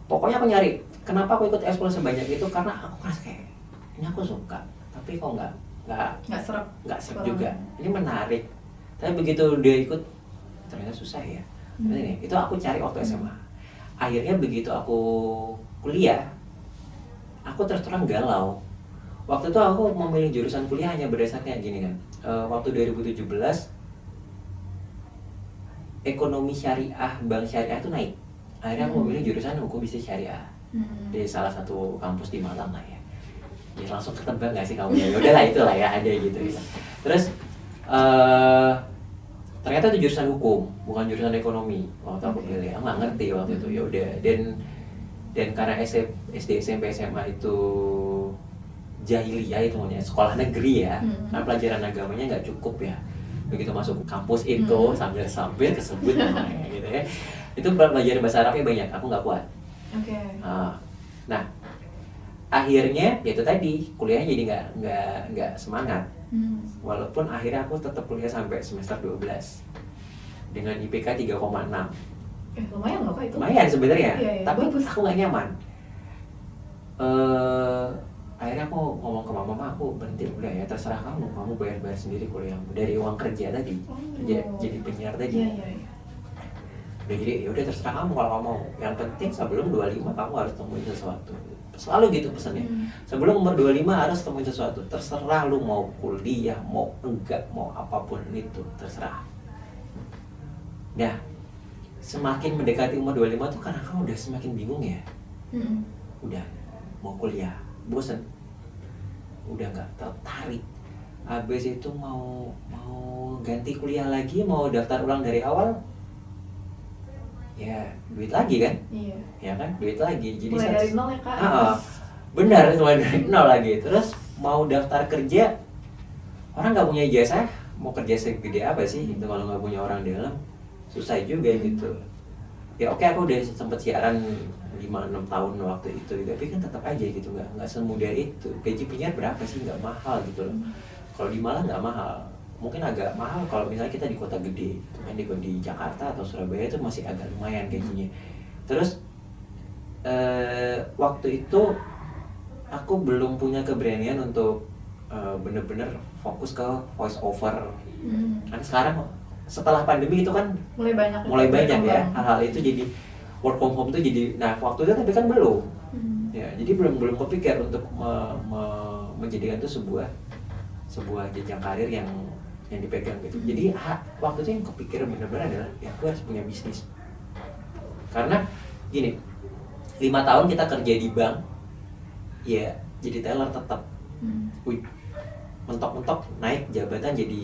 Pokoknya aku nyari, kenapa aku ikut ekskul sebanyak itu, karena aku ngerasa kayak ini aku suka, tapi kok nggak serap juga, ini menarik. Tapi begitu dia ikut ternyata susah ya. Itu aku cari waktu SMA. Akhirnya begitu aku kuliah, aku terus terang galau. Waktu itu aku memilih jurusan kuliah hanya berdasarkan gini kan, waktu 2017 ekonomi syariah, bank syariah itu naik. Akhirnya aku memilih jurusan hukum bisnis syariah di salah satu kampus di Malang lah ya. Ya langsung ketebak nggak sih kamu ya? Udahlah itulah ya, ada gitu. Terus ternyata itu jurusan hukum, bukan jurusan ekonomi. Waktu aku pilih, aku nggak ngerti waktu itu. Ya udah, dan karena SD, SMP, SMA itu jahiliyah, itu namanya sekolah negeri ya, karena pelajaran agamanya nggak cukup ya. Begitu masuk kampus itu sambil kesebut namanya gitu ya, itu pelajaran bahasa Arabnya banyak, aku nggak kuat. Nah akhirnya ya itu tadi, kuliahnya jadi nggak semangat. Walaupun akhirnya aku tetap kuliah sampai semester 12 dengan IPK 3,6. Lumayan loh Kak itu. Lumayan sebenarnya, tapi bagus. aku nggak nyaman. Akhirnya aku ngomong ke mama, aku berhenti kuliah ya, terserah kamu bayar sendiri kuliahmu dari uang kerja tadi, jadi penyiar tadi. Udah, jadi ya udah terserah kamu kalau kamu mau. Yang penting sebelum 25 kamu harus temuin sesuatu. Selalu gitu pesannya. Sebelum umur 25 harus temuin sesuatu. Terserah lu mau kuliah, mau enggak, mau apapun itu, terserah. Nah, semakin mendekati umur 25 tuh karena kamu udah semakin bingung ya. Udah mau kuliah, bosan. Udah nggak tertarik. Habis itu mau ganti kuliah lagi, mau daftar ulang dari awal. Ya, duit lagi kan? Iya. Ya kan, duit lagi. Jadi mulai dari nol ya Kak? Benar, mulai dari nol lagi. Terus mau daftar kerja, orang nggak punya ijazah, mau kerja segede apa sih? Itu kalau nggak punya orang dalam, susah juga gitu. Ya oke, aku udah sempet siaran 5-6 tahun waktu itu, tapi kan tetap aja gitu, nggak semudah itu. Gaji penyiar berapa sih? Nggak mahal gitu loh. Kalau di Malang nggak mahal. Mungkin agak mahal kalau misalnya kita di kota gede, di Jakarta atau Surabaya itu masih agak lumayan gajinya. Terus waktu itu aku belum punya keberanian untuk bener-bener fokus ke voice over. Kan sekarang setelah pandemi itu kan mulai banyak ya hal-hal itu, jadi work from home tuh jadi. Nah waktu itu tapi kan belum. Ya, jadi belum kepikir untuk menjadikan itu sebuah jenjang karir yang dipegang gitu. Jadi waktu itu yang kepikir benar-benar adalah ya aku harus punya bisnis. Karena gini, 5 tahun kita kerja di bank, ya jadi teller tetap. Mentok-mentok naik jabatan jadi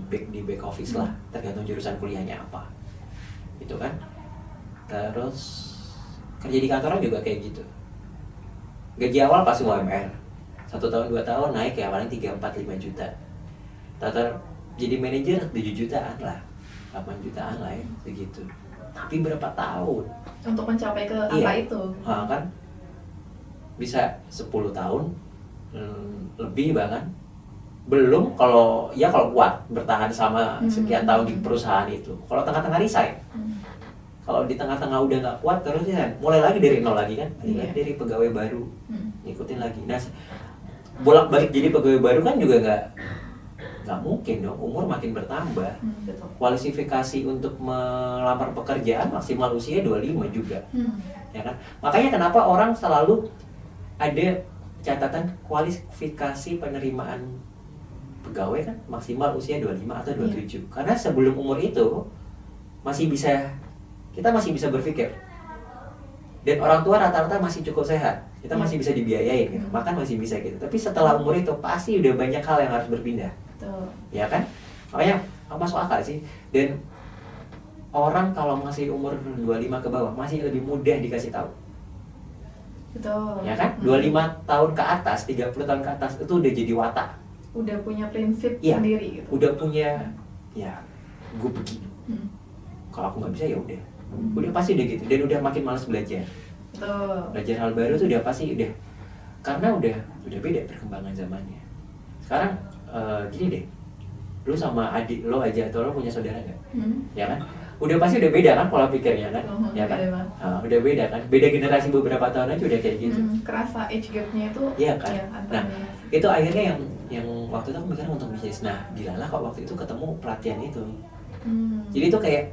di back office lah, tergantung jurusan kuliahnya apa. Gitu kan. Terus kerja di kantoran juga kayak gitu. Gaji awal pasti UMR. 1 tahun 2 tahun naik ya paling 3, 4, 5 juta. Jadi manajer 7 jutaan lah, 8 jutaan lah ya, begitu. Tapi berapa tahun untuk mencapai ke angka itu? Kan bisa 10 tahun lebih bahkan. Belum kalau kuat bertahan sama sekian tahun di perusahaan itu. Kalau tengah-tengah resign, kalau di tengah-tengah udah nggak kuat terus ya mulai lagi dari nol lagi kan, dari pegawai baru, ngikutin lagi. Nah bolak-balik jadi pegawai baru kan juga nggak mungkin dong, umur makin bertambah. Kualifikasi untuk melamar pekerjaan maksimal usia 25 juga. Ya kan? Makanya kenapa orang selalu ada catatan kualifikasi penerimaan pegawai kan maksimal usia 25 atau 27. Karena sebelum umur itu kita masih bisa berpikir. Dan orang tua rata-rata masih cukup sehat. Kita masih bisa dibiayain gitu. Makan masih bisa gitu. Tapi setelah umur itu pasti udah banyak hal yang harus berpindah. Betul. Ya kan? Makanya masuk akal sih. Dan orang kalau masih umur 25 ke bawah masih lebih mudah dikasih tahu. Betul. Ya kan? 25 tahun ke atas, 30 tahun ke atas itu udah jadi watak. Udah punya prinsip sendiri gitu. Udah punya gue begini. Kalau aku nggak bisa ya udah. Udah pasti udah gitu. Dan udah makin malas belajar. Betul. Belajar hal baru tuh udah pasti udah. Karena udah beda perkembangan zamannya. Sekarang gini deh, lu sama adik lo aja atau lo punya saudara nggak? Ya kan, udah pasti udah beda kan pola pikirnya kan, ya kan? Beda banget. Udah beda kan, beda generasi beberapa tahun aja udah kayak gitu. Kerasa age gap-nya itu. Iya kan? Ya, antar Nah, generasi. itu akhirnya yang waktu itu aku mikirnya untuk bisnis. Nah, dilalah kok waktu itu ketemu pelatihan itu. Jadi itu kayak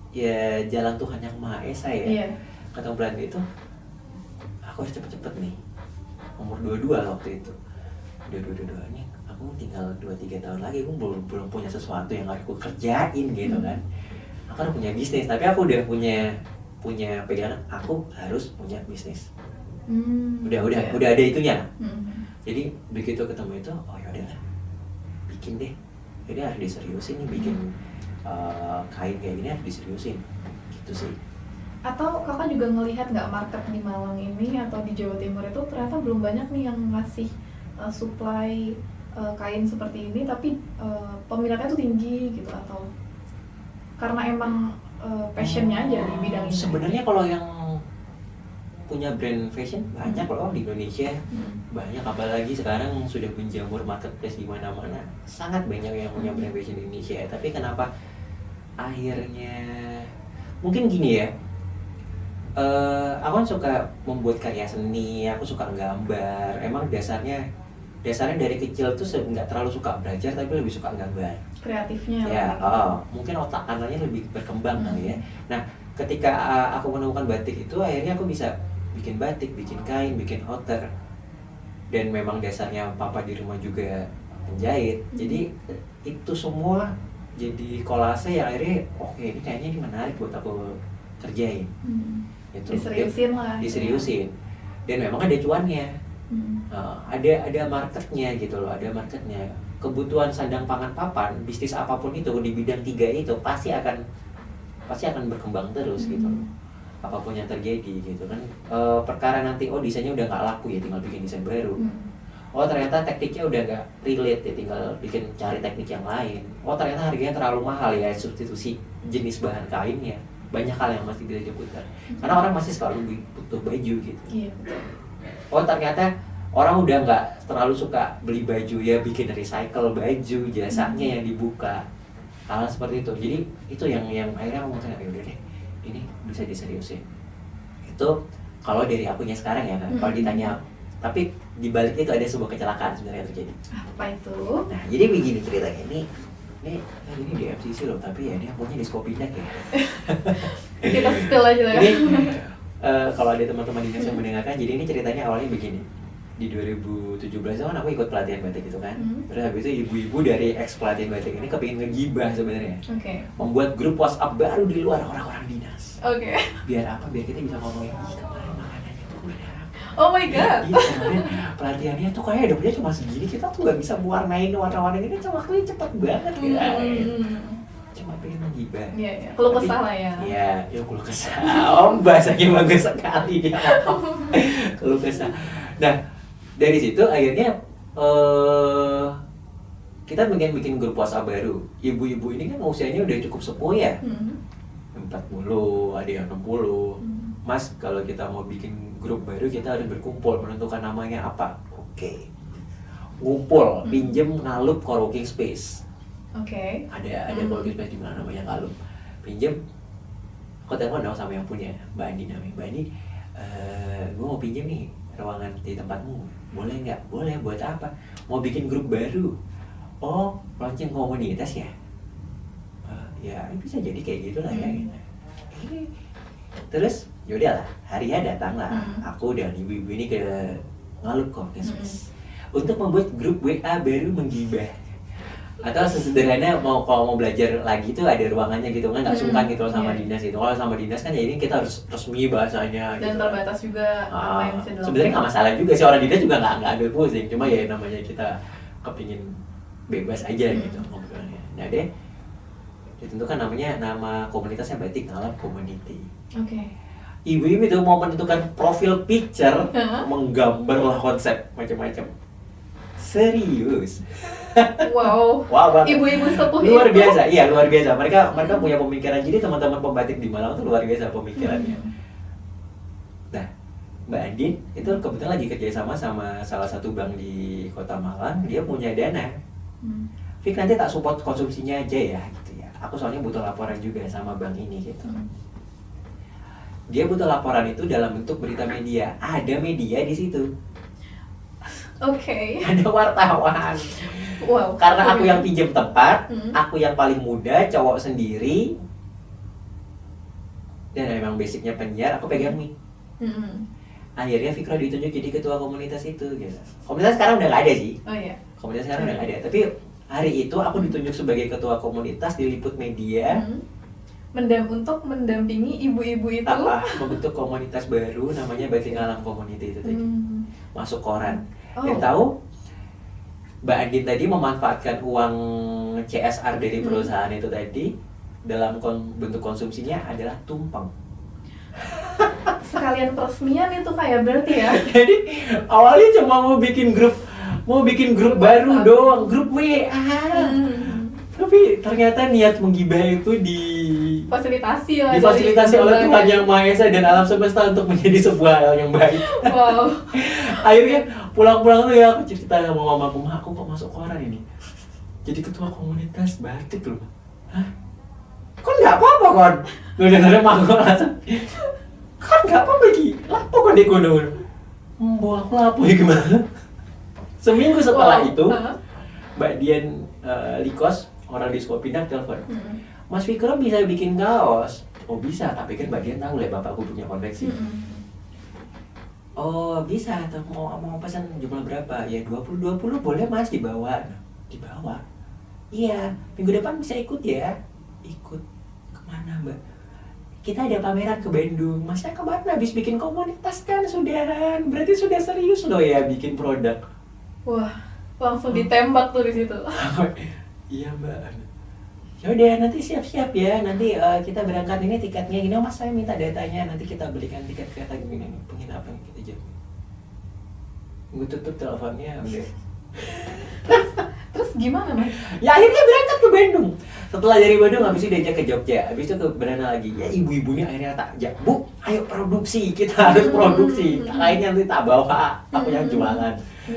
ya jalan Tuhan yang Maha Esa ya. Iya. Ketemu pelatihan itu, aku harus cepet-cepet nih. Umur 22 waktu itu. Udah 22 nih, aku tinggal 2-3 tahun lagi, aku belum punya sesuatu yang harus aku kerjain gitu kan. Aku udah punya bisnis, tapi aku udah punya pegangan, aku harus punya bisnis. Udah ada itunya. Jadi begitu ketemu itu, oh ya udahlah, bikin deh. Jadi harus diseriusin nih, bikin kain kayak gini harus diseriusin, gitu sih. Atau kakak juga ngelihat nggak market di Malang ini atau di Jawa Timur itu ternyata belum banyak nih yang ngasih supply kain seperti ini, tapi peminatnya tuh tinggi gitu, atau karena emang passionnya aja di bidang ini? Sebenarnya kalau yang punya brand fashion banyak loh di Indonesia, banyak, apalagi sekarang sudah menjamur marketplace di mana-mana, sangat banyak yang punya brand fashion di Indonesia. Tapi kenapa akhirnya mungkin gini ya, aku kan suka membuat karya seni, aku suka gambar, emang dasarnya dari kecil tuh nggak terlalu suka belajar, tapi lebih suka gambar. Kreatifnya Ya, mungkin otak kanannya lebih berkembang kali ya. Nah, ketika aku menemukan batik itu, akhirnya aku bisa bikin batik, bikin kain, bikin outer. Dan memang dasarnya papa di rumah juga penjahit. Jadi itu semua jadi kolase yang akhirnya oke, ini kayaknya ini menarik buat aku kerjain. Itu diseriusin lah. Diseriusin. Dan memang ada cuannya. Ada marketnya gitu loh, ada marketnya. Kebutuhan sandang pangan papan, bisnis apapun itu di bidang 3 itu pasti akan berkembang terus gitu loh. Apapun yang terjadi gitu kan. Perkara nanti desainnya udah nggak laku ya, tinggal bikin desain baru. Ternyata tekniknya udah nggak relate ya, tinggal cari teknik yang lain. Ternyata harganya terlalu mahal ya, substitusi jenis bahan kainnya. Banyak hal yang masih bisa diputar. Karena orang masih selalu butuh baju gitu. Iya, betul. Ternyata orang udah nggak terlalu suka beli baju ya, bikin recycle baju, jasanya yang dibuka, hal seperti itu. Jadi itu yang akhirnya aku ngomong, ya udah deh, ini bisa diseriusin. Itu kalau dari akunya sekarang ya kan. Kalau ditanya, tapi di balik itu ada sebuah kecelakaan sebenarnya yang terjadi. Apa itu? Nah, jadi begini ceritanya, ini di FCC loh, tapi ya dia punya di Skopindak ya. Kita spill aja lah ya. Ini kalau ada teman-teman dinas yang mendengarkan, jadi ini ceritanya awalnya begini. Di 2017 itu kan aku ikut pelatihan batik gitu kan. Terus habis itu ibu-ibu dari ex pelatihan batik ini kepingin ngegibah sebenarnya. Membuat grup WhatsApp baru di luar orang-orang dinas. Biar apa? Biar kita bisa ngomongin, kemarin makanannya tuh kurang. Oh my god. Iya, kemarin pelatihannya tuh kayak dapetnya cuma segini, kita tuh gak bisa warnain warna-warna ini, cuma waktunya cepet banget ya. Cuma pengen menggibah. Iya, keluh kesah lah ya. Iya, keluh kesah. Bahasanya bagus sekali dia. Keluh kesah. Nah, dari situ akhirnya kita bikin grup WhatsApp baru. Ibu-ibu ini kan usianya udah cukup sepuh ya. 40, ada yang 60. Mas, kalau kita mau bikin grup baru kita harus berkumpul, menentukan namanya apa. Oke. Ngumpul, pinjem ngalup co-working space. Ada co-working space di mana namanya ngalup. Pinjem. Aku telepon dong sama yang punya, Mbak Andi namanya. Mbak Andi, gue mau pinjem nih ruangan di tempatmu, boleh nggak? Boleh, buat apa? Mau bikin grup baru. Launching komunitas ya? Ya bisa jadi kayak gitu lah ya. Terus yaudah lah, harinya datang lah. Aku dan ibu-ibu ini ke Ngalup Coworking Space untuk membuat grup WA baru menggibah. Atau sesederhana kalau mau belajar lagi tuh ada ruangannya gitu kan, nggak sungkan gitu sama dinas itu. Kalau sama dinas kan ya ini kita harus resmi bahasanya dan gitu. terbatas juga apa yang bisa dilakukan. Sebenarnya nggak masalah juga sih, orang dinas juga nggak ambil pusing, cuma ya namanya kita kepingin bebas aja gitu ngobrolnya. Nah deh ditentukan nama komunitasnya Batik Ngalup Community. Ibu-ibu itu mau menentukan profil picture, menggambar lah konsep macam-macam. Serius. Wow banget. Ibu-ibu sepuh luar itu. biasa, iya luar biasa. Mereka punya pemikiran. Jadi teman-teman pembatik di Malang itu luar biasa pemikirannya. Nah, Mbak Andin itu kebetulan lagi kerjasama sama salah satu bank di Kota Malang. Dia punya dana. Fik, nanti tak support konsumsinya aja ya, gitu ya. aku soalnya butuh laporan juga sama bank ini gitu. Dia butuh laporan itu dalam bentuk berita media. Ada media di situ. Oke. Ada wartawan. Wow. Karena aku yang pinjam tempat, Hmm. aku yang paling muda, cowok sendiri, dan memang basicnya penyiar, aku pegang mic. Hmm. Akhirnya Fikra ditunjuk jadi ketua komunitas itu gitu. Komunitas sekarang udah gak ada sih. Oh iya. Komunitas sekarang udah gak ada. Tapi hari itu aku ditunjuk sebagai ketua komunitas, diliput media. Untuk mendampingi ibu-ibu itu Membentuk komunitas baru namanya Batik Alam Community itu tadi. Masuk koran. Dan Oh. tahu Mbak Andin tadi memanfaatkan uang CSR dari perusahaan itu tadi dalam bentuk konsumsinya adalah tumpeng. Sekalian peresmian itu kayak berarti ya. Jadi awalnya cuma mau bikin grup baru doang, grup WA. Tapi ternyata niat menggibah itu Fasilitasi lah. difasilitasi dari oleh Tuhan berbagai- Yang Maha Esa dan alam semesta untuk menjadi sebuah hal yang baik. Wow. Akhirnya pulang-pulang tuh ya aku cerita sama mamaku, "Ma, aku kok masuk koran ini? Jadi ketua komunitas batik loh." Hah? Kan nggak apa-apa kan? Gue dengerin mamaku langsung. Kan nggak apa-apa Ki. Lapo kan di gunung. Aku lapo ya gimana? Seminggu setelah Wow. itu, Mbak Dian Likos, orang di Skopindah telepon. "Mas Fikra bisa bikin kaos?" "Oh bisa, tapi kan Mbak Dian tahu lah bapakku punya konveksi." "Oh bisa, atau mau pesan jumlah berapa?" "Ya 20 boleh Mas, dibawa." "Dibawa?" "Iya, minggu depan bisa ikut ya." "Ikut kemana Mbak?" "Kita ada pameran ke Bandung." "Masnya kemana? Habis bikin komunitas kan sudahan, berarti sudah serius loh ya bikin produk." Wah, langsung ditembak tuh di situ. "Iya Mbak." "Ya udah nanti siap-siap ya, nanti kita berangkat ini tiketnya gini, Mas saya minta datanya, nanti kita belikan tiket kereta gini nih, penginapan kita jam." Gue tutup teleponnya udah. Terus gimana, Mas? Ya akhirnya berangkat ke Bandung. Setelah dari Bandung habis itu diajak ke Jogja, habis itu ke Berana lagi. Ya ibu-ibunya akhirnya tak ajak, "Bu, ayo produksi, kita harus produksi. Lainnya nanti tak bawa, aku yang jualan."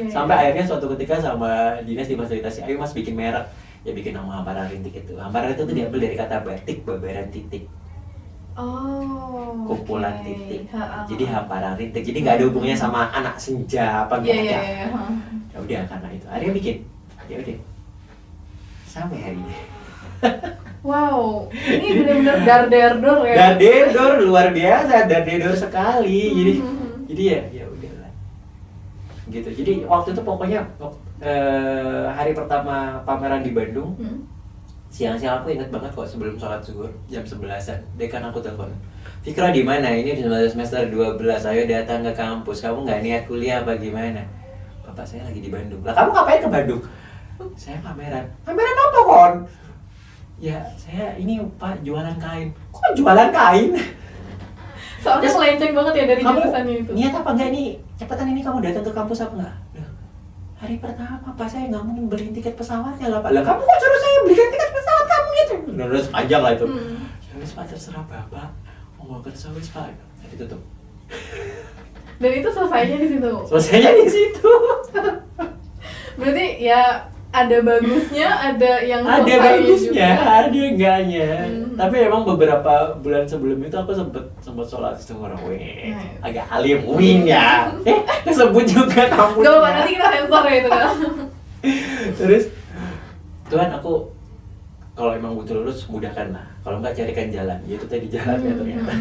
Sampai akhirnya suatu ketika sama dinas difasilitasi, "Ayo Mas bikin merek." Ya bikin nama Hamparan Rintik itu. Hamparan itu diambil dari kata batik, babaran titik. Oh. Kumpulan oke. titik. Ha-ha. Jadi Hamparan Rintik. Jadi nggak ada hubungannya sama anak senja apa Iya, nggak iya, ada. iya. Ya udah karena itu. Akhirnya bikin. Ya udah. Sampai hari ini. Wow, ini benar-benar dar-der-dor ya. Dardedor luar biasa, dardedor sekali. Jadi ya udahlah. Gitu. Jadi waktu itu pokoknya hari pertama pameran di Bandung, siang-siang aku ingat banget kok sebelum sholat zuhur jam 11-an, dekan aku telepon, "Fikra di mana? Ini di semester 12, ayo datang ke kampus. Kamu nggak niat kuliah apa gimana?" "Bapak saya lagi di Bandung." "Lah kamu ngapain ke Bandung?" "Saya pameran." "Pameran apa kon?" "Ya saya ini Pak jualan kain." "Kok jualan kain?" Soalnya melenceng banget ya dari "Kamu jurusannya itu. niat apa enggak nih? Cepetan ini kamu datang ke kampus apa enggak?" "Loh, hari pertama Pak saya nggak mungkin beliin tiket pesawatnya lah Pak." "Lah kamu kok suruh saya belikan tiket pesawat kamu gitu?" Terus panjang lah itu. "Ya wis Pak, terserah Bapak. Mau kerja wis Pak." Jadi tutup. Dan itu selesainya di situ. Selesainya di situ. Berarti ya ada bagusnya, ada yang Ada selesainya bagusnya, juga. ada enggaknya. Tapi emang beberapa bulan sebelum itu aku sempat sholat istighfar. Wih, Nice. agak alim wing ya. Kesebut juga kampusnya. Gak apa, nanti kita sensor ya itu kan. Terus Tuhan aku kalau emang butuh lulus mudahkan lah, kalau enggak carikan jalan. Ya itu tadi jalannya ternyata.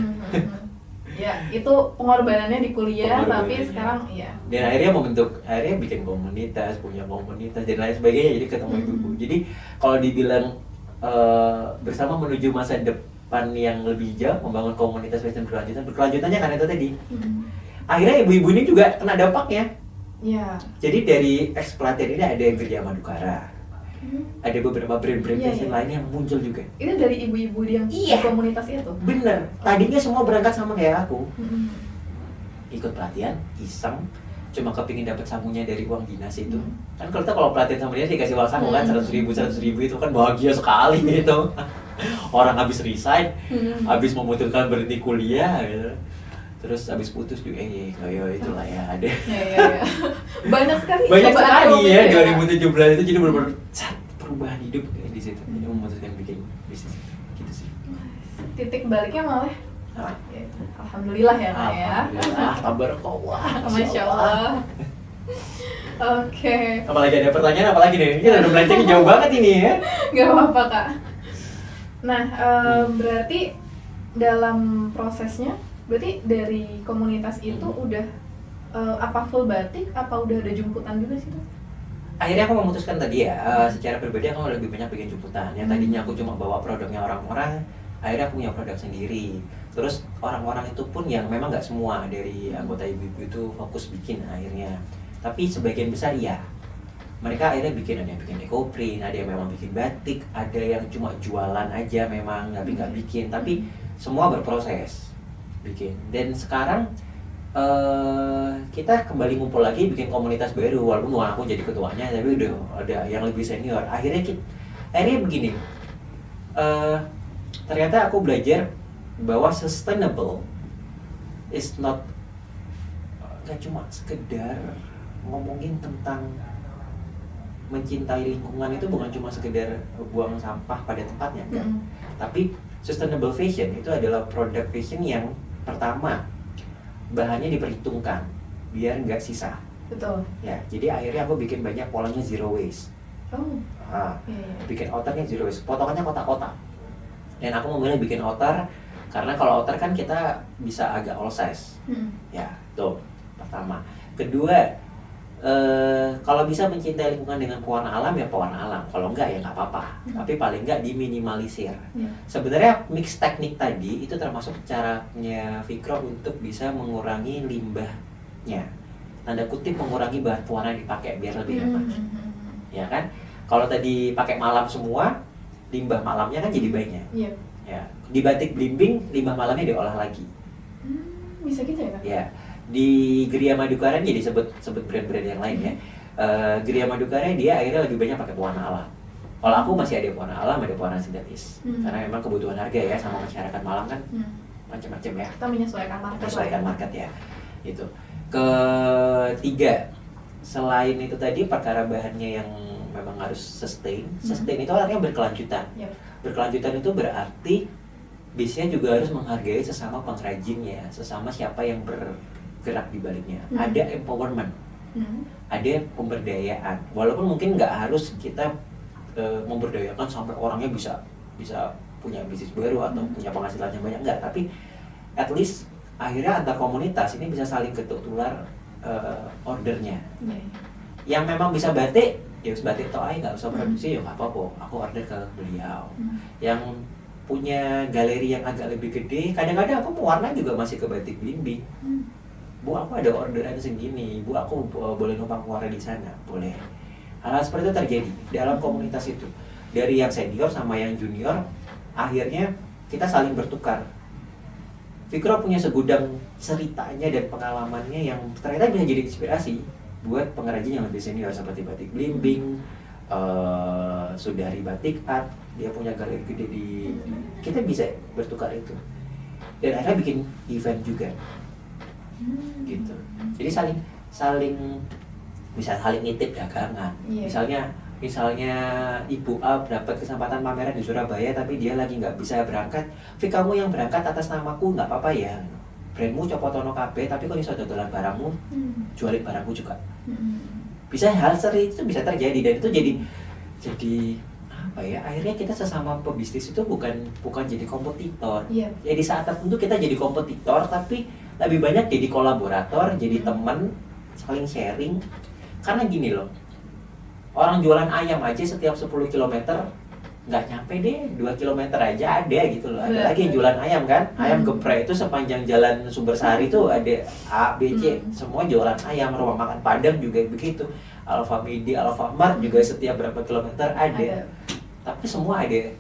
Ya, itu pengorbanannya di kuliah, tapi Pengorbanannya. sekarang iya. Dan akhirnya bikin komunitas, punya komunitas dan lain sebagainya, jadi ketemu ibu. Jadi kalau dibilang bersama menuju masa depan yang lebih jauh, membangun komunitas Western berkelanjutannya karena itu tadi. Akhirnya ibu-ibu ini juga kena dampaknya. Iya. Jadi dari eksploiter ini ada yang kerja Madukara, ada beberapa brand-brand Iya, fashion iya. lain yang muncul juga. Itu dari ibu-ibu yang Iya. di komunitas itu. Bener, tadinya semua berangkat sama kayak aku, Mm-mm. ikut pelatihan, iseng, cuma kepingin dapat sangunya dari uang dinas itu. Kan kalau pelatihan sama dia dikasih uang sangu kan 100.000 itu kan bahagia sekali gitu. Orang habis resign, habis memutuskan berhenti kuliah gitu. Terus habis putus juga itulah ya ada. Ya, ya, ya. Banyak sekali Banyak cobaan sekali COVID ya 2017 itu, jadi benar-benar perubahan hidup kayak di situ. Jadi memutuskan bikin bisnis gitu sih. Titik baliknya malah Nah, ya, alhamdulillah ya Kak ya. alhamdulillah, tabarakallah. Masya Allah. Oke, Apalagi ada pertanyaan apalagi nih? Kita udah melenceng jauh banget ini ya. nggak apa-apa Kak. Nah, berarti dalam prosesnya, berarti dari komunitas itu udah apa full batik, apa udah ada jemputan juga sih Kak? Akhirnya aku memutuskan tadi ya, secara pribadi aku lebih banyak bikin jemputan. Yang tadinya aku cuma bawa produknya orang-orang, akhirnya aku punya produk sendiri. Terus orang-orang itu pun yang memang nggak semua dari anggota ibu-ibu itu fokus bikin akhirnya. Tapi sebagian besar iya. Mereka akhirnya bikin, ada yang bikin ekoprint, ada yang memang bikin batik, ada yang cuma jualan aja memang nggak bikin. Tapi semua berproses bikin. Dan sekarang kita kembali ngumpul lagi bikin komunitas baru, walaupun bukan aku jadi ketuanya, tapi udah ada yang lebih senior. Akhirnya begini, ternyata aku belajar bahwa sustainable is not gak cuma sekedar ngomongin tentang mencintai lingkungan, itu bukan cuma sekedar buang sampah pada tempatnya, enggak. Tapi sustainable fashion itu adalah produk fashion yang pertama bahannya diperhitungkan biar nggak sisa. Betul. Ya, jadi akhirnya aku bikin banyak polanya zero waste. Oh. Iya. Bikin outernya zero waste, potongannya kotak-kotak. Dan aku memilih bikin outer karena kalau outer kan kita bisa agak all size. Ya, tuh pertama. Kedua, kalau bisa mencintai lingkungan dengan pewarna alam ya pewarna alam. Kalau enggak ya nggak apa-apa. Tapi paling enggak diminimalisir. Sebenarnya mix teknik tadi itu termasuk caranya Fikro untuk bisa mengurangi limbahnya. Tanda kutip mengurangi bahan pewarna yang dipakai biar lebih hemat. Ya kan? Kalau tadi pakai malam semua, limbah malamnya kan jadi banyak. Iya. Ya, di batik blimbing limbah malamnya diolah lagi. Bisa gitu ya Kak? Ya, di Geria Madukara jadi sebut brand-brand yang lain ya. Geria Madukara dia akhirnya lebih banyak pakai pewarna alam. Kalau aku masih ada pewarna alam, ada pewarna sintetis. Karena memang kebutuhan harga ya sama masyarakat Malang kan macam-macam ya. Kita menyesuaikan market. Menyesuaikan market ya. Itu. Ketiga, selain itu tadi perkara bahannya yang memang harus sustain. Sustain itu artinya berkelanjutan. Berkelanjutan itu berarti biasanya juga harus menghargai sesama pengrajinnya, sesama siapa yang bergerak di baliknya. Ada empowerment, ada pemberdayaan. Walaupun mungkin nggak harus kita memberdayakan sampai orangnya bisa punya bisnis baru atau punya penghasilan yang banyak, enggak. Tapi at least akhirnya antar komunitas ini bisa saling ketuk tular ordernya. Yang memang bisa batik, ya harus batik toh, nggak usah produksi, ya nggak apa-apa, aku order ke beliau. Yang punya galeri yang agak lebih gede, kadang-kadang aku pewarna juga masih ke batik blimbing. Bu, aku ada orderan segini, Bu, aku boleh numpang pewarna di sana, boleh. Hal seperti itu terjadi dalam komunitas itu. Dari yang senior sama yang junior, akhirnya kita saling bertukar. Fikro punya segudang ceritanya dan pengalamannya yang ternyata bisa jadi inspirasi buat pengrajin yang lebih senior seperti batik blimbing, Sudari Batik Art, dia punya galeri gede di kita bisa bertukar itu. Dan akhirnya bikin event juga. Gitu. Jadi saling bisa saling nitip dagangan. Misalnya Ibu A dapat kesempatan pameran di Surabaya tapi dia lagi nggak bisa berangkat. Fik, kamu yang berangkat atas namaku nggak apa-apa ya. Brandmu Copotono KB tapi kok iso dodolan barangmu, jualin barangmu juga. Bisa hal seperti itu bisa terjadi dan itu jadi apa ya? Akhirnya kita sesama pebisnis itu bukan jadi kompetitor. Ya di saat tertentu kita jadi kompetitor tapi lebih banyak jadi kolaborator, jadi teman, saling sharing. Karena gini loh. Orang jualan ayam aja setiap 10 km nggak nyampe deh, 2 km aja ada gitu loh. Ada lagi yang jualan ayam kan, ayam geprek itu sepanjang jalan Sumbersari itu ada A, B, C, semua jualan ayam. Rumah makan Padang juga begitu, Alfamidi, Alfamart juga setiap berapa kilometer ada. Tapi semua ada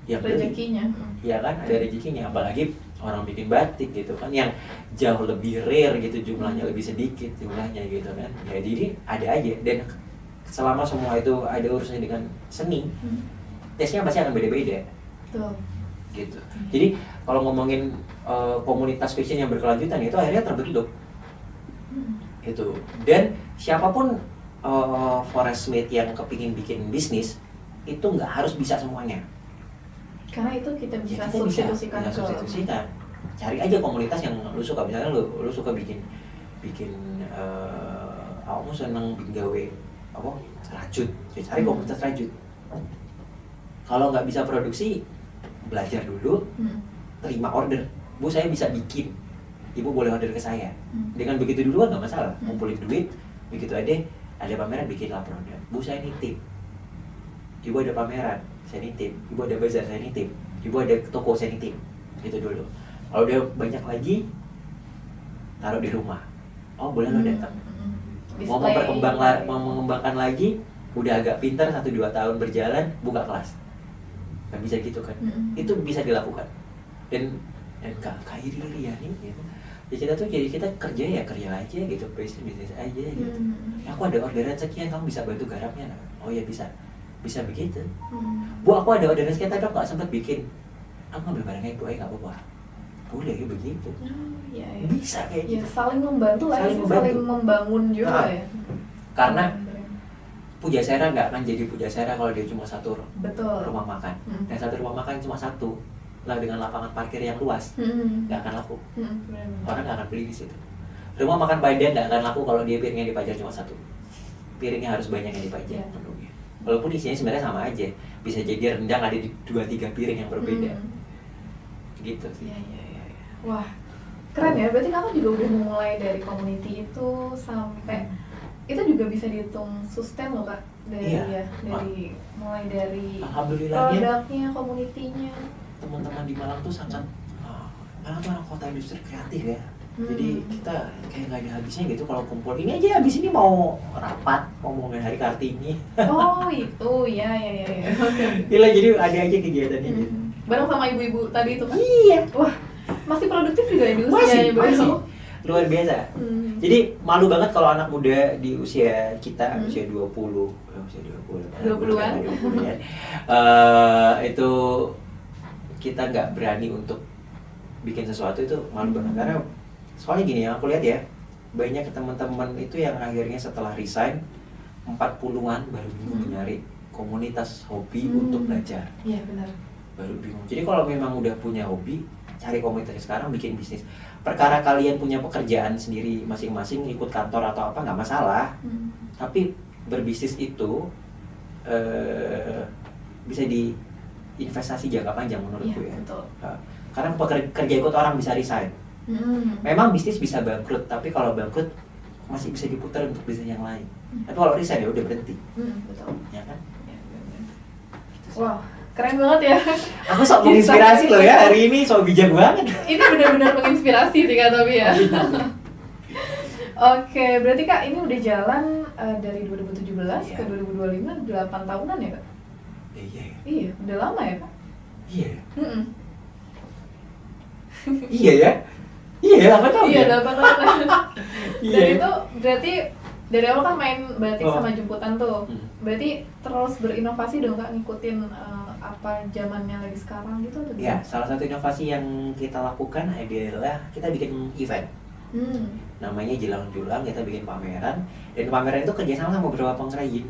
yang rezekinya. Iya kan, ada rezekinya. Apalagi orang bikin batik gitu kan, yang jauh lebih rare gitu, jumlahnya lebih sedikit jumlahnya gitu kan. Ya jadi ada aja, dan selama semua itu ada urusannya dengan seni, tesnya pasti akan beda-beda. Betul. Gitu. Jadi kalau ngomongin komunitas fashion yang berkelanjutan itu akhirnya terbentuk. Gitu. Dan siapapun forest mate yang kepingin bikin bisnis itu nggak harus bisa semuanya. Karena itu kita bisa Ya, kita bisa substitusikan ke substitusikan. Cari aja komunitas yang lu suka, misalnya lu suka bikin kamu seneng bikin gawe apa rajut, ya cari komunitas rajut. Kalau nggak bisa produksi, belajar dulu, terima order. Bu, saya bisa bikin, ibu boleh order ke saya. Dengan begitu dulu kan nggak masalah, ngumpulin duit, begitu ada pameran bikinlah produk. Bu, saya nitip, ibu ada pameran, saya nitip, ibu ada bazar, saya nitip, ibu ada toko, saya nitip, gitu dulu. Kalau udah banyak lagi, taruh di rumah. Oh, boleh lo datang. Mau mengembangkan lagi, udah agak pintar 1-2 tahun berjalan, buka kelas. Kan bisa gitu kan. Itu bisa dilakukan. Dan kayak diri ya nih gitu. Ya kita kerja aja gitu, bisnis aja gitu. Aku ada orderan sekian, kamu bisa bantu garapnya nggak? Oh ya bisa begitu. Bu, aku ada orderan sekian, tapi aku nggak sempat bikin. Aku ngambil barangnya ibu aja nggak apa-apa. Boleh ya begitu. Ya. Bisa kayak gitu. Saling membantu lah, saling membangun juga ya. Karena Pujasera nggak akan jadi Pujasera kalau dia cuma satu rumah makan. Dan satu rumah makan cuma satu. Lah dengan lapangan parkir yang luas, nggak akan laku. Orang nggak akan beli di situ. Rumah makan Padang nggak akan laku kalau dia piringnya dipajang cuma satu. Piringnya harus banyak yang dipajang penuhnya. Walaupun isinya sebenarnya sama aja, bisa jadi rendang ada di 2-3 piring yang berbeda. Gitu sih. Iya. Wah, keren ya. Berarti kamu juga udah mulai dari community itu sampai itu juga bisa dihitung sustain loh Kak. Mulai dari produknya, komunitinya. Teman-teman di Malang tuh sangat Malang tuh orang kota industri kreatif ya. Jadi kita kayak nggak ada habisnya gitu kalau kumpul. Ini aja habis ini mau rapat ngomongin Hari Kartini. Oh itu ya. Gila, jadi ada aja kegiatannya gitu. Bareng sama ibu-ibu tadi itu kan? Iya. Wah, masih produktif juga ya di usianya masih. Luar biasa. Jadi malu banget kalau anak muda di usia kita, usia 20-an ya. Itu kita nggak berani untuk bikin sesuatu, itu malu banget. Karena soalnya gini yang aku lihat ya, banyak teman-teman itu yang akhirnya setelah resign 40-an baru bingung nyari komunitas hobi untuk belajar. Iya benar. Baru bingung. Jadi kalau memang udah punya hobi, cari komunitasnya sekarang, bikin bisnis. Perkara kalian punya pekerjaan sendiri masing-masing, ikut kantor atau apa nggak masalah. Tapi berbisnis itu bisa diinvestasi jangka panjang menurutku ya. Betul. Karena kerja ikut orang bisa resign. Memang bisnis bisa bangkrut, tapi kalau bangkrut masih bisa diputar untuk bisnis yang lain. Tapi kalau resign ya udah berhenti. Betul. Ya kan? Wow, keren banget ya. Aku sok menginspirasi loh ya hari ini, sok bijak banget. Ini benar-benar menginspirasi sih Kak Tobi ya. Oke, berarti Kak ini udah jalan dari 2017 ke 2025, 8 tahunan ya Kak? Iya, udah lama ya Kak? Iya. Iya ya? Iya, 8 tahun. Iya, 8 tahun. Dan itu berarti dari awal kan main batik sama jemputan tuh. Berarti terus berinovasi dong Kak, ngikutin apa zamannya lagi sekarang gitu atau gimana? Ya, salah satu inovasi yang kita lakukan adalah kita bikin event. Namanya Jelang Julang, kita bikin pameran. Dan pameran itu kerjasama sama beberapa pengrajin.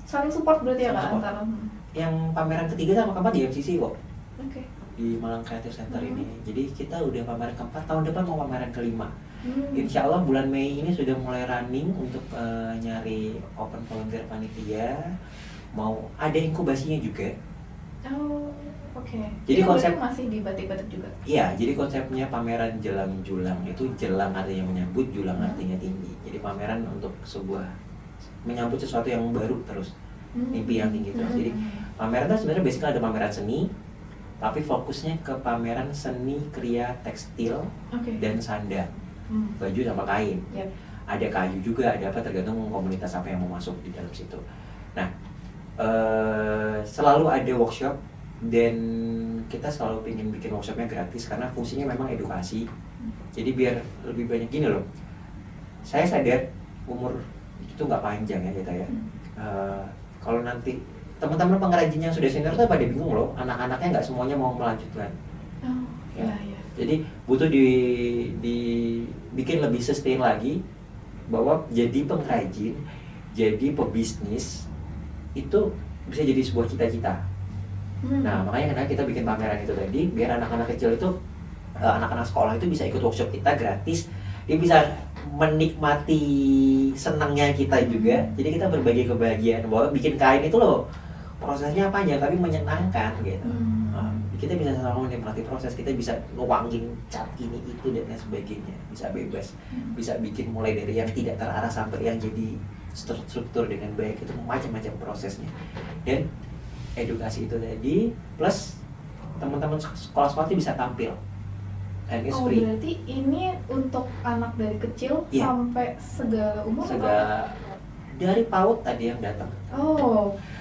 Saling support berarti ya Kak antara. Yang pameran ketiga sama keempat di MCC kok. Oke. Di Malang Creative Center ini. Jadi kita udah pameran keempat, tahun depan mau pameran kelima. Insya Allah bulan Mei ini sudah mulai running untuk nyari open volunteer panitia. Mau ada inkubasinya juga. Oh, oke. Jadi konsep masih di batik-batik juga. Iya, jadi konsepnya pameran Jelang Julang itu jelang artinya menyambut, julang artinya tinggi. Jadi pameran untuk sebuah menyambut sesuatu yang baru terus, mimpi yang tinggi terus. Jadi pameran itu sebenarnya basically ada pameran seni, tapi fokusnya ke pameran seni kriya tekstil dan sandang, baju sama kain. Ada kayu juga, ada apa tergantung komunitas apa yang mau masuk di dalam situ. Nah, selalu ada workshop dan kita selalu ingin bikin workshopnya gratis karena fungsinya memang edukasi. Jadi biar lebih banyak gini loh. Saya sadar umur itu nggak panjang ya kita ya. Kalau nanti teman-teman pengrajin yang sudah senior tuh pada bingung loh, anak-anaknya nggak semuanya mau melanjutkan. Jadi butuh dibikin lebih sustain lagi bahwa jadi pengrajin, jadi pebisnis itu bisa jadi sebuah cita-cita. Nah makanya kenapa kita bikin pameran itu tadi, biar anak-anak kecil itu, anak-anak sekolah itu bisa ikut workshop kita gratis, dia bisa menikmati senangnya kita juga. Jadi kita berbagi kebahagiaan bahwa bikin kain itu loh prosesnya panjang tapi menyenangkan gitu. Kita bisa sama menikmati proses, kita bisa nuangin cat ini itu dan lain sebagainya, bisa bebas, bisa bikin mulai dari yang tidak terarah sampai yang jadi struktur dengan baik, itu macam-macam prosesnya. Dan edukasi itu tadi plus teman-teman sekolah-sekolah itu bisa tampil. And it's free. Berarti ini untuk anak dari kecil sampai segala umur? Dari PAUD tadi yang datang.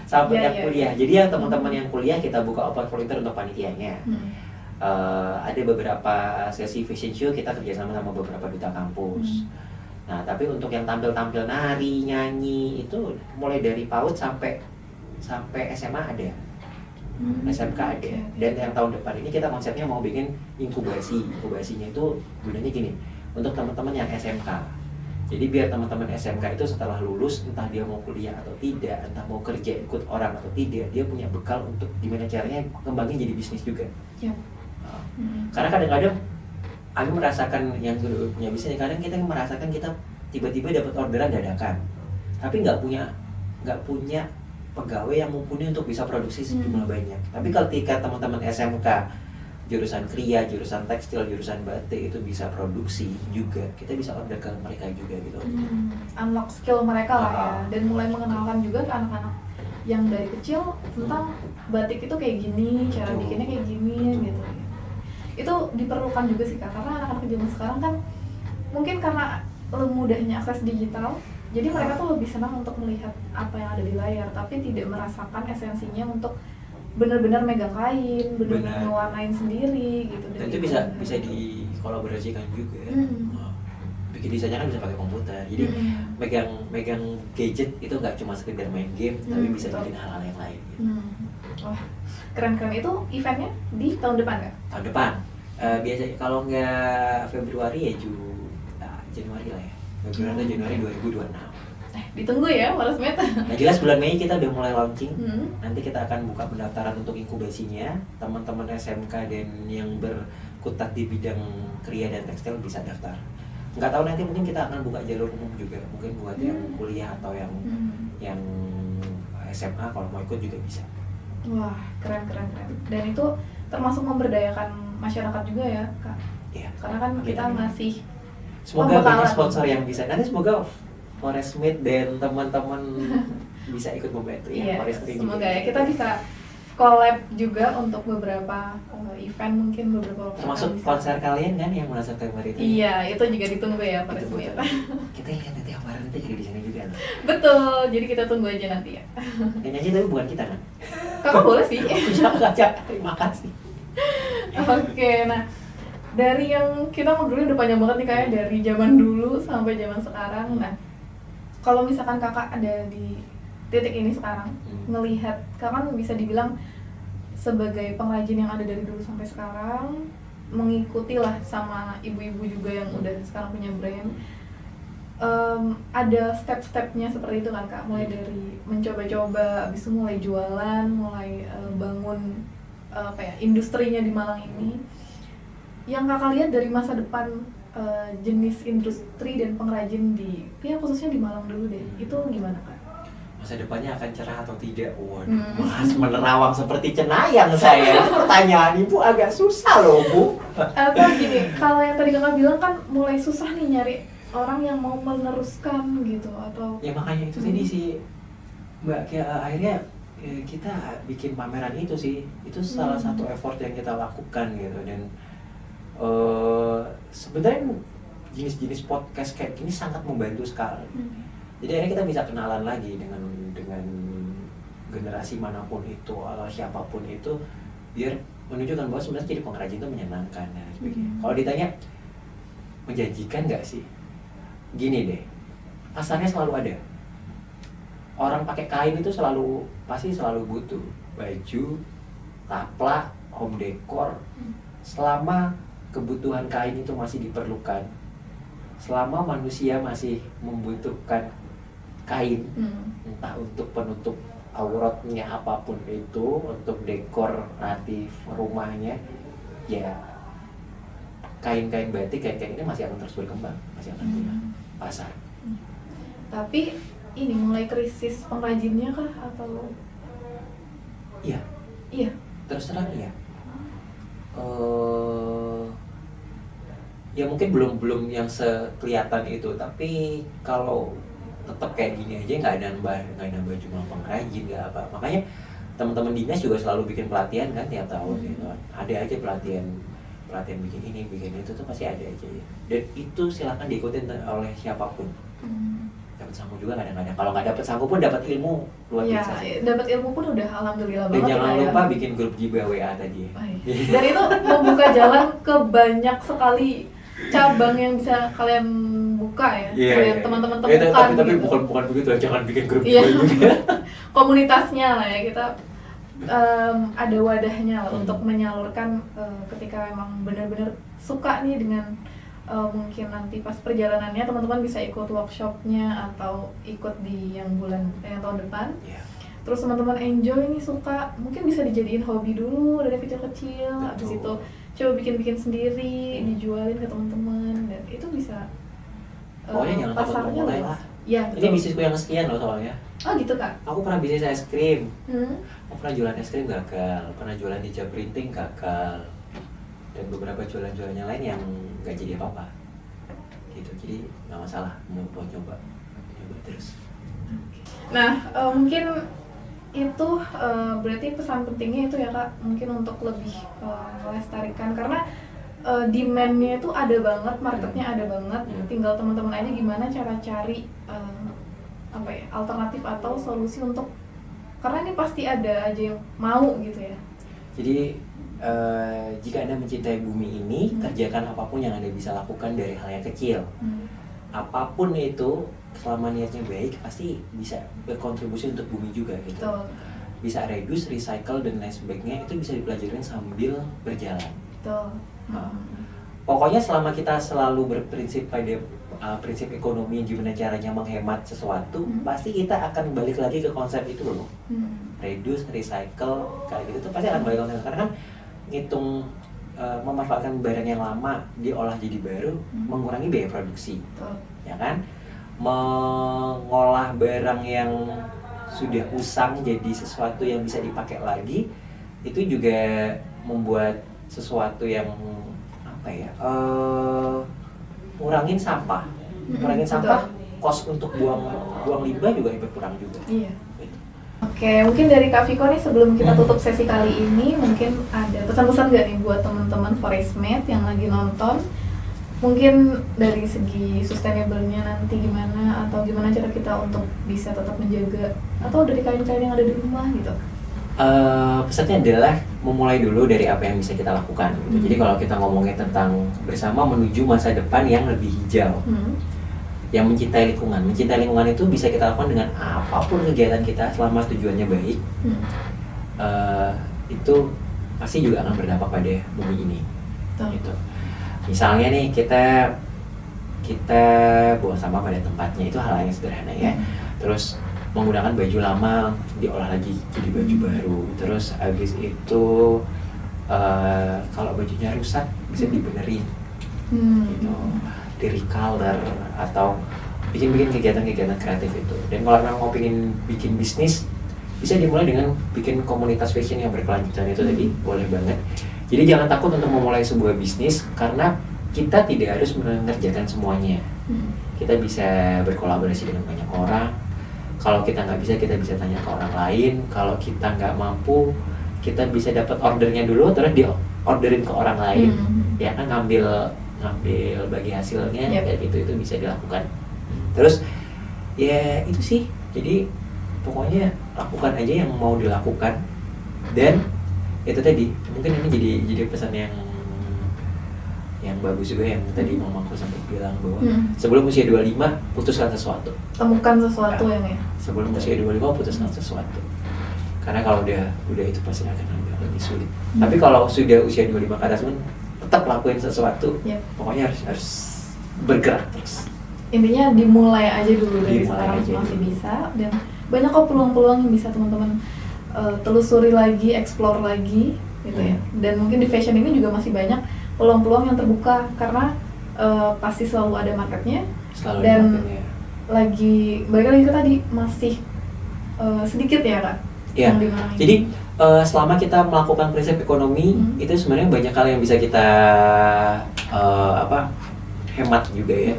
Sampai yang kuliah. Jadi yang teman-teman yang kuliah kita buka open volunteer untuk panitianya. Ada beberapa sesi fashion show, kita kerjasama sama beberapa duta kampus. Nah tapi untuk yang tampil-tampil nari, nyanyi itu mulai dari PAUD sampai SMA ada. SMK ada. Dan yang tahun depan ini kita konsepnya mau bikin inkubasinya itu gunanya gini, untuk teman-teman yang SMK. Jadi biar teman-teman SMK itu setelah lulus, entah dia mau kuliah atau tidak, entah mau kerja ikut orang atau tidak, dia punya bekal untuk gimana caranya kembangin jadi bisnis juga. Karena kadang-kadang kami merasakan yang punya bisnis, kadang kita merasakan kita tiba-tiba dapat orderan dadakan, tapi nggak punya pegawai yang mumpuni untuk bisa produksi sejumlah banyak. Tapi ketika teman-teman SMK jurusan kriya, jurusan tekstil, jurusan batik itu bisa produksi juga, kita bisa order ke mereka juga gitu. Unlock skill mereka lah ya, dan mulai mengenalkan juga ke anak-anak yang dari kecil tentang batik itu kayak gini, cara bikinnya kayak gini gitu. Itu diperlukan juga sih Kak, karena anak-anak zaman sekarang kan mungkin karena mudahnya akses digital, jadi mereka tuh lebih senang untuk melihat apa yang ada di layar, tapi tidak merasakan esensinya untuk benar-benar megang kain, benar-benar mewarnain sendiri gitu. Dan itu bisa dikolaborasikan juga. Bikin desainnya kan bisa pakai komputer, jadi megang gadget itu nggak cuma sekedar main game, tapi bisa bikin hal-hal yang lain. Gitu. Wah, keren-keren. Itu eventnya di tahun depan nggak? Tahun depan. Biasanya kalau nggak Februari ya Januari lah ya. Februari atau Januari 2026. Ditunggu ya, Waras Meta. Nah jelas bulan Mei kita udah mulai launching. Nanti kita akan buka pendaftaran untuk inkubasinya. Teman-teman SMK dan yang berkutat di bidang kriya dan tekstil bisa daftar. Nggak tahu nanti mungkin kita akan buka jalur umum juga. Mungkin buat yang kuliah atau yang SMA kalau mau ikut juga bisa. Wah, keren. Dan itu termasuk memberdayakan masyarakat juga ya, Kak? Iya. Karena kan kita masih semoga banyak sponsor yang bisa. Nanti semoga Forest Meet dan teman-teman bisa ikut membantu ya. Semoga ya kita bisa collab juga untuk beberapa event, mungkin beberapa termasuk konser kalian kan yang merasa kabar itu. Iya, itu juga ditunggu ya Forest Meet. Kita lihat nanti kemarin nanti jadi di sana juga. Betul, jadi kita tunggu aja nanti ya. Yang nyanyi tapi bukan kita kan? Kakak boleh sih. Terima kasih. Oke, nah dari yang kita ngobrolin udah panjang banget nih kayak dari zaman dulu sampai zaman sekarang. Nah, kalau misalkan kakak ada di titik ini sekarang, ngelihat kakak kan bisa dibilang sebagai pengrajin yang ada dari dulu sampai sekarang, mengikuti lah sama ibu-ibu juga yang udah sekarang punya brand. Ada step-stepnya seperti itu kan Kak, mulai dari mencoba-coba, habis itu mulai jualan, mulai bangun industrinya di Malang ini. Yang kakak lihat dari masa depan jenis industri dan pengrajin khususnya di Malang dulu deh, itu gimana Kak? Masa depannya akan cerah atau tidak? Waduh, Mas menerawang seperti cenayang saya. Pertanyaan Ibu agak susah loh Bu. Atau gini, kalau yang tadi kakak bilang kan mulai susah nih nyari orang yang mau meneruskan gitu, atau ya makanya itu tadi sih Mbak, akhirnya kita bikin pameran itu sih, itu salah satu effort yang kita lakukan gitu. Dan sebenarnya jenis-jenis podcast kayak gini sangat membantu sekali. Jadi akhirnya kita bisa kenalan lagi dengan generasi manapun itu, siapapun itu, biar menunjukkan bahwa sebenarnya jadi pengrajin itu menyenangkan dan sebagainya. Kalau ditanya menjanjikan nggak sih? Gini deh, pasarnya selalu ada. Orang pakai kain itu pasti selalu butuh baju, taplak, home decor. Selama kebutuhan kain itu masih diperlukan, selama manusia masih membutuhkan kain, entah untuk penutup auratnya apapun itu untuk dekoratif rumahnya, ya kain-kain batik, kain-kain ini masih akan terus berkembang, masih akan punya pasar. Tapi ini mulai krisis pengrajinnya kah atau? Iya, Iya. terus terang iya. Ya mungkin belum yang sekelihatan itu, tapi kalau tetap kayak gini aja nggak nambah jumlah pengrajin, nggak apa. Makanya teman-teman dinas juga selalu bikin pelatihan kan tiap tahun gitu. Ada aja pelatihan bikin ini bikin itu tuh pasti ada aja ya. Dan itu silakan diikutin oleh siapapun. Dapat sangu juga kadang-kadang. Kalau nggak dapat sangu pun dapat ilmu luar biasa. Ya, dapat ilmu pun udah alhamdulillah Dan banget. jangan lupa bikin grup Jiba WA tadi. Dan itu membuka jalan ke banyak sekali cabang yang bisa kalian buka ya. Kalian teman-teman temukan. Tapi gitu. bukan begitu, jangan bikin grup Iya. Jiba juga. Komunitasnya lah ya, kita ada wadahnya lah untuk menyalurkan ketika emang benar-benar suka nih dengan mungkin nanti pas perjalanannya teman-teman bisa ikut workshopnya atau ikut di yang tahun depan. Yeah. Terus teman-teman enjoy nih, suka, mungkin bisa dijadiin hobi dulu dari kecil-kecil. Habis itu coba bikin-bikin sendiri, dijualin ke teman-teman, dan itu bisa pokoknya jangan takut memulai lah. Ya, ini bisnisku yang sekian loh soalnya. Oh gitu Kak? Aku pernah bisnis es krim. Hmm. Aku pernah jualan es krim gagal, pernah jualan hijab printing gagal, dan beberapa jualan-jualannya lain yang nggak jadi apa-apa gitu. Jadi nggak masalah mau coba terus. Nah mungkin itu berarti pesan pentingnya itu ya Kak, mungkin untuk lebih melestarikan, karena demand-nya itu ada banget, marketnya ada banget, tinggal teman-teman aja gimana cara cari alternatif atau solusi untuk, karena ini pasti ada aja yang mau gitu ya. Jadi jika Anda mencintai bumi ini, kerjakan apapun yang Anda bisa lakukan dari hal yang kecil. Apapun itu, selama niatnya baik, pasti bisa berkontribusi untuk bumi juga gitu. Betul. Bisa reduce, recycle, dan lain sebagainya, itu bisa dipelajarin sambil berjalan. Betul. Pokoknya selama kita selalu berprinsip pada prinsip ekonomi, gimana caranya menghemat sesuatu, pasti kita akan balik lagi ke konsep itu loh. Reduce, recycle, kayak gitu tuh pasti akan balik ke konsep. Karena kan ngitung memanfaatkan barang yang lama diolah jadi baru, mengurangi biaya produksi. Ya kan? Mengolah barang yang sudah usang jadi sesuatu yang bisa dipakai lagi, itu juga membuat sesuatu yang ngurangin sampah, sampah, cost untuk buang limbah juga berkurang juga. Iya. Oke, mungkin dari Kak Viko nih sebelum kita tutup sesi kali ini, mungkin ada pesan-pesan nggak nih buat teman-teman Forestmate yang lagi nonton? Mungkin dari segi sustainable-nya nanti gimana, atau gimana cara kita untuk bisa tetap menjaga, atau dari kain-kain yang ada di rumah gitu? Pesannya adalah memulai dulu dari apa yang bisa kita lakukan gitu. Jadi kalau kita ngomongin tentang bersama menuju masa depan yang lebih hijau, yang mencintai lingkungan itu bisa kita lakukan dengan apapun kegiatan kita selama tujuannya baik. Itu pasti juga akan berdampak pada bumi ini. Gitu. Misalnya nih kita buang sampah pada tempatnya, itu hal yang sederhana ya. Terus menggunakan baju lama diolah lagi jadi baju baru. Terus habis itu kalau bajunya rusak bisa dibenerin, gitu, di recolor atau bikin kegiatan-kegiatan kreatif itu. Dan kalau memang mau bikin bisnis, bisa dimulai dengan bikin komunitas fashion yang berkelanjutan itu tadi, boleh banget. Jadi jangan takut untuk memulai sebuah bisnis, karena kita tidak harus mengerjakan semuanya. Kita bisa berkolaborasi dengan banyak orang. Kalau kita nggak bisa, kita bisa tanya ke orang lain. Kalau kita nggak mampu, kita bisa dapat ordernya dulu, terus di-orderin ke orang lain. Ya kan, ngambil bagi hasilnya, kayak gitu, itu bisa dilakukan. Terus ya itu sih, jadi pokoknya lakukan aja yang mau dilakukan. Dan itu tadi, mungkin ini jadi pesan yang bagus juga, yang tadi mamaku sempat bilang bahwa sebelum usia 25 putuskan sesuatu. Temukan sesuatu ya. Sebelum usia 25 putuskan sesuatu. Karena kalau udah itu pasti akan lebih sulit. Tapi kalau sudah usia 25 ke atas pun tetap lakuin sesuatu. Pokoknya harus bergerak terus. Intinya dimulai aja dulu dari sekarang masih bisa, dan banyak kok peluang-peluang yang bisa teman-teman telusuri lagi, explore lagi gitu ya. Dan mungkin di fashion ini juga masih banyak peluang-peluang yang terbuka karena pasti selalu ada marketnya. Selalu Dan ada marketnya. balik lagi ke tadi masih sedikit ya Kak. Iya. Yang dimana ini. Jadi selama kita melakukan prinsip ekonomi itu sebenarnya banyak hal yang bisa kita hemat juga ya.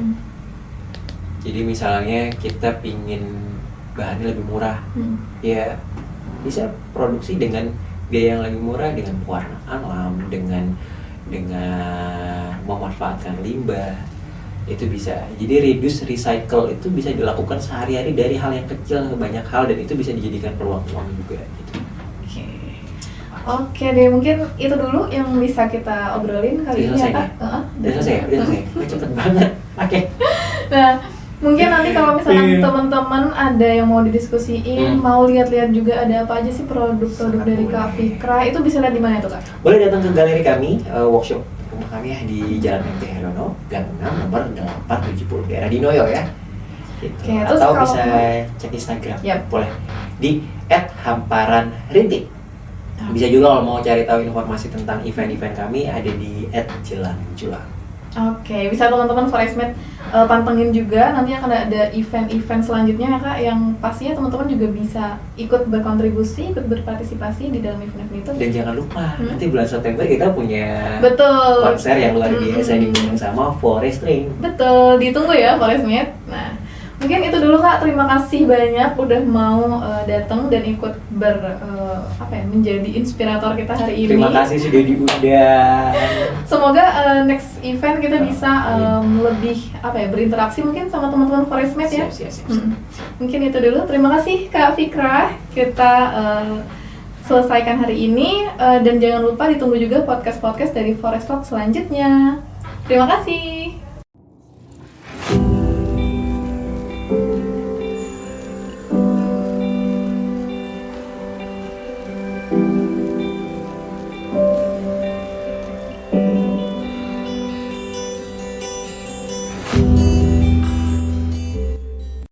Jadi misalnya kita pingin bahannya lebih murah, ya bisa produksi dengan biaya yang lebih murah, dengan pewarna alam, dengan memanfaatkan limbah, itu bisa. Jadi reduce, recycle itu bisa dilakukan sehari-hari dari hal yang kecil ke banyak hal, dan itu bisa dijadikan peluang-peluang juga gitu. Oke deh, mungkin itu dulu yang bisa kita obrolin kali ini ya Kak. Udah selesai. Cepet banget. Oke. Nah, mungkin nanti kalau misalkan teman-teman ada yang mau didiskusiin, mau lihat-lihat juga ada apa aja sih produk-produk dari Kak Fikra, itu bisa lihat di mana tuh Kak? Boleh datang ke galeri kami, workshop rumah kami ya di Jalan MT Herono, Gang 6, nomor 870, daerah Dinoyo ya. Gitu. Oke, terus atau kalau bisa cek Instagram, Yap. boleh di @hamparanrintik. Bisa juga kalau mau cari tahu informasi tentang event-event kami ada di @jelang-julang. Oke, bisa teman-teman Foresmate pantengin juga, nanti akan ada event-event selanjutnya ya Kak, yang pastinya teman-teman juga bisa ikut berkontribusi, ikut berpartisipasi di dalam event-event itu. Dan jangan lupa, nanti bulan September kita punya Betul. konser yang luar biasa diundang sama Forest Ring. Betul, ditunggu ya Foresmate. Nah, mungkin itu dulu Kak, terima kasih banyak udah mau datang dan ikut menjadi inspirator kita hari ini. Terima kasih sudah diundang. Semoga next event kita bisa lebih berinteraksi mungkin sama teman-teman Foresmate ya. Siap. Mungkin itu dulu. Terima kasih Kak Fikra. Kita selesaikan hari ini dan jangan lupa ditunggu juga podcast-podcast dari Forest Talk selanjutnya. Terima kasih.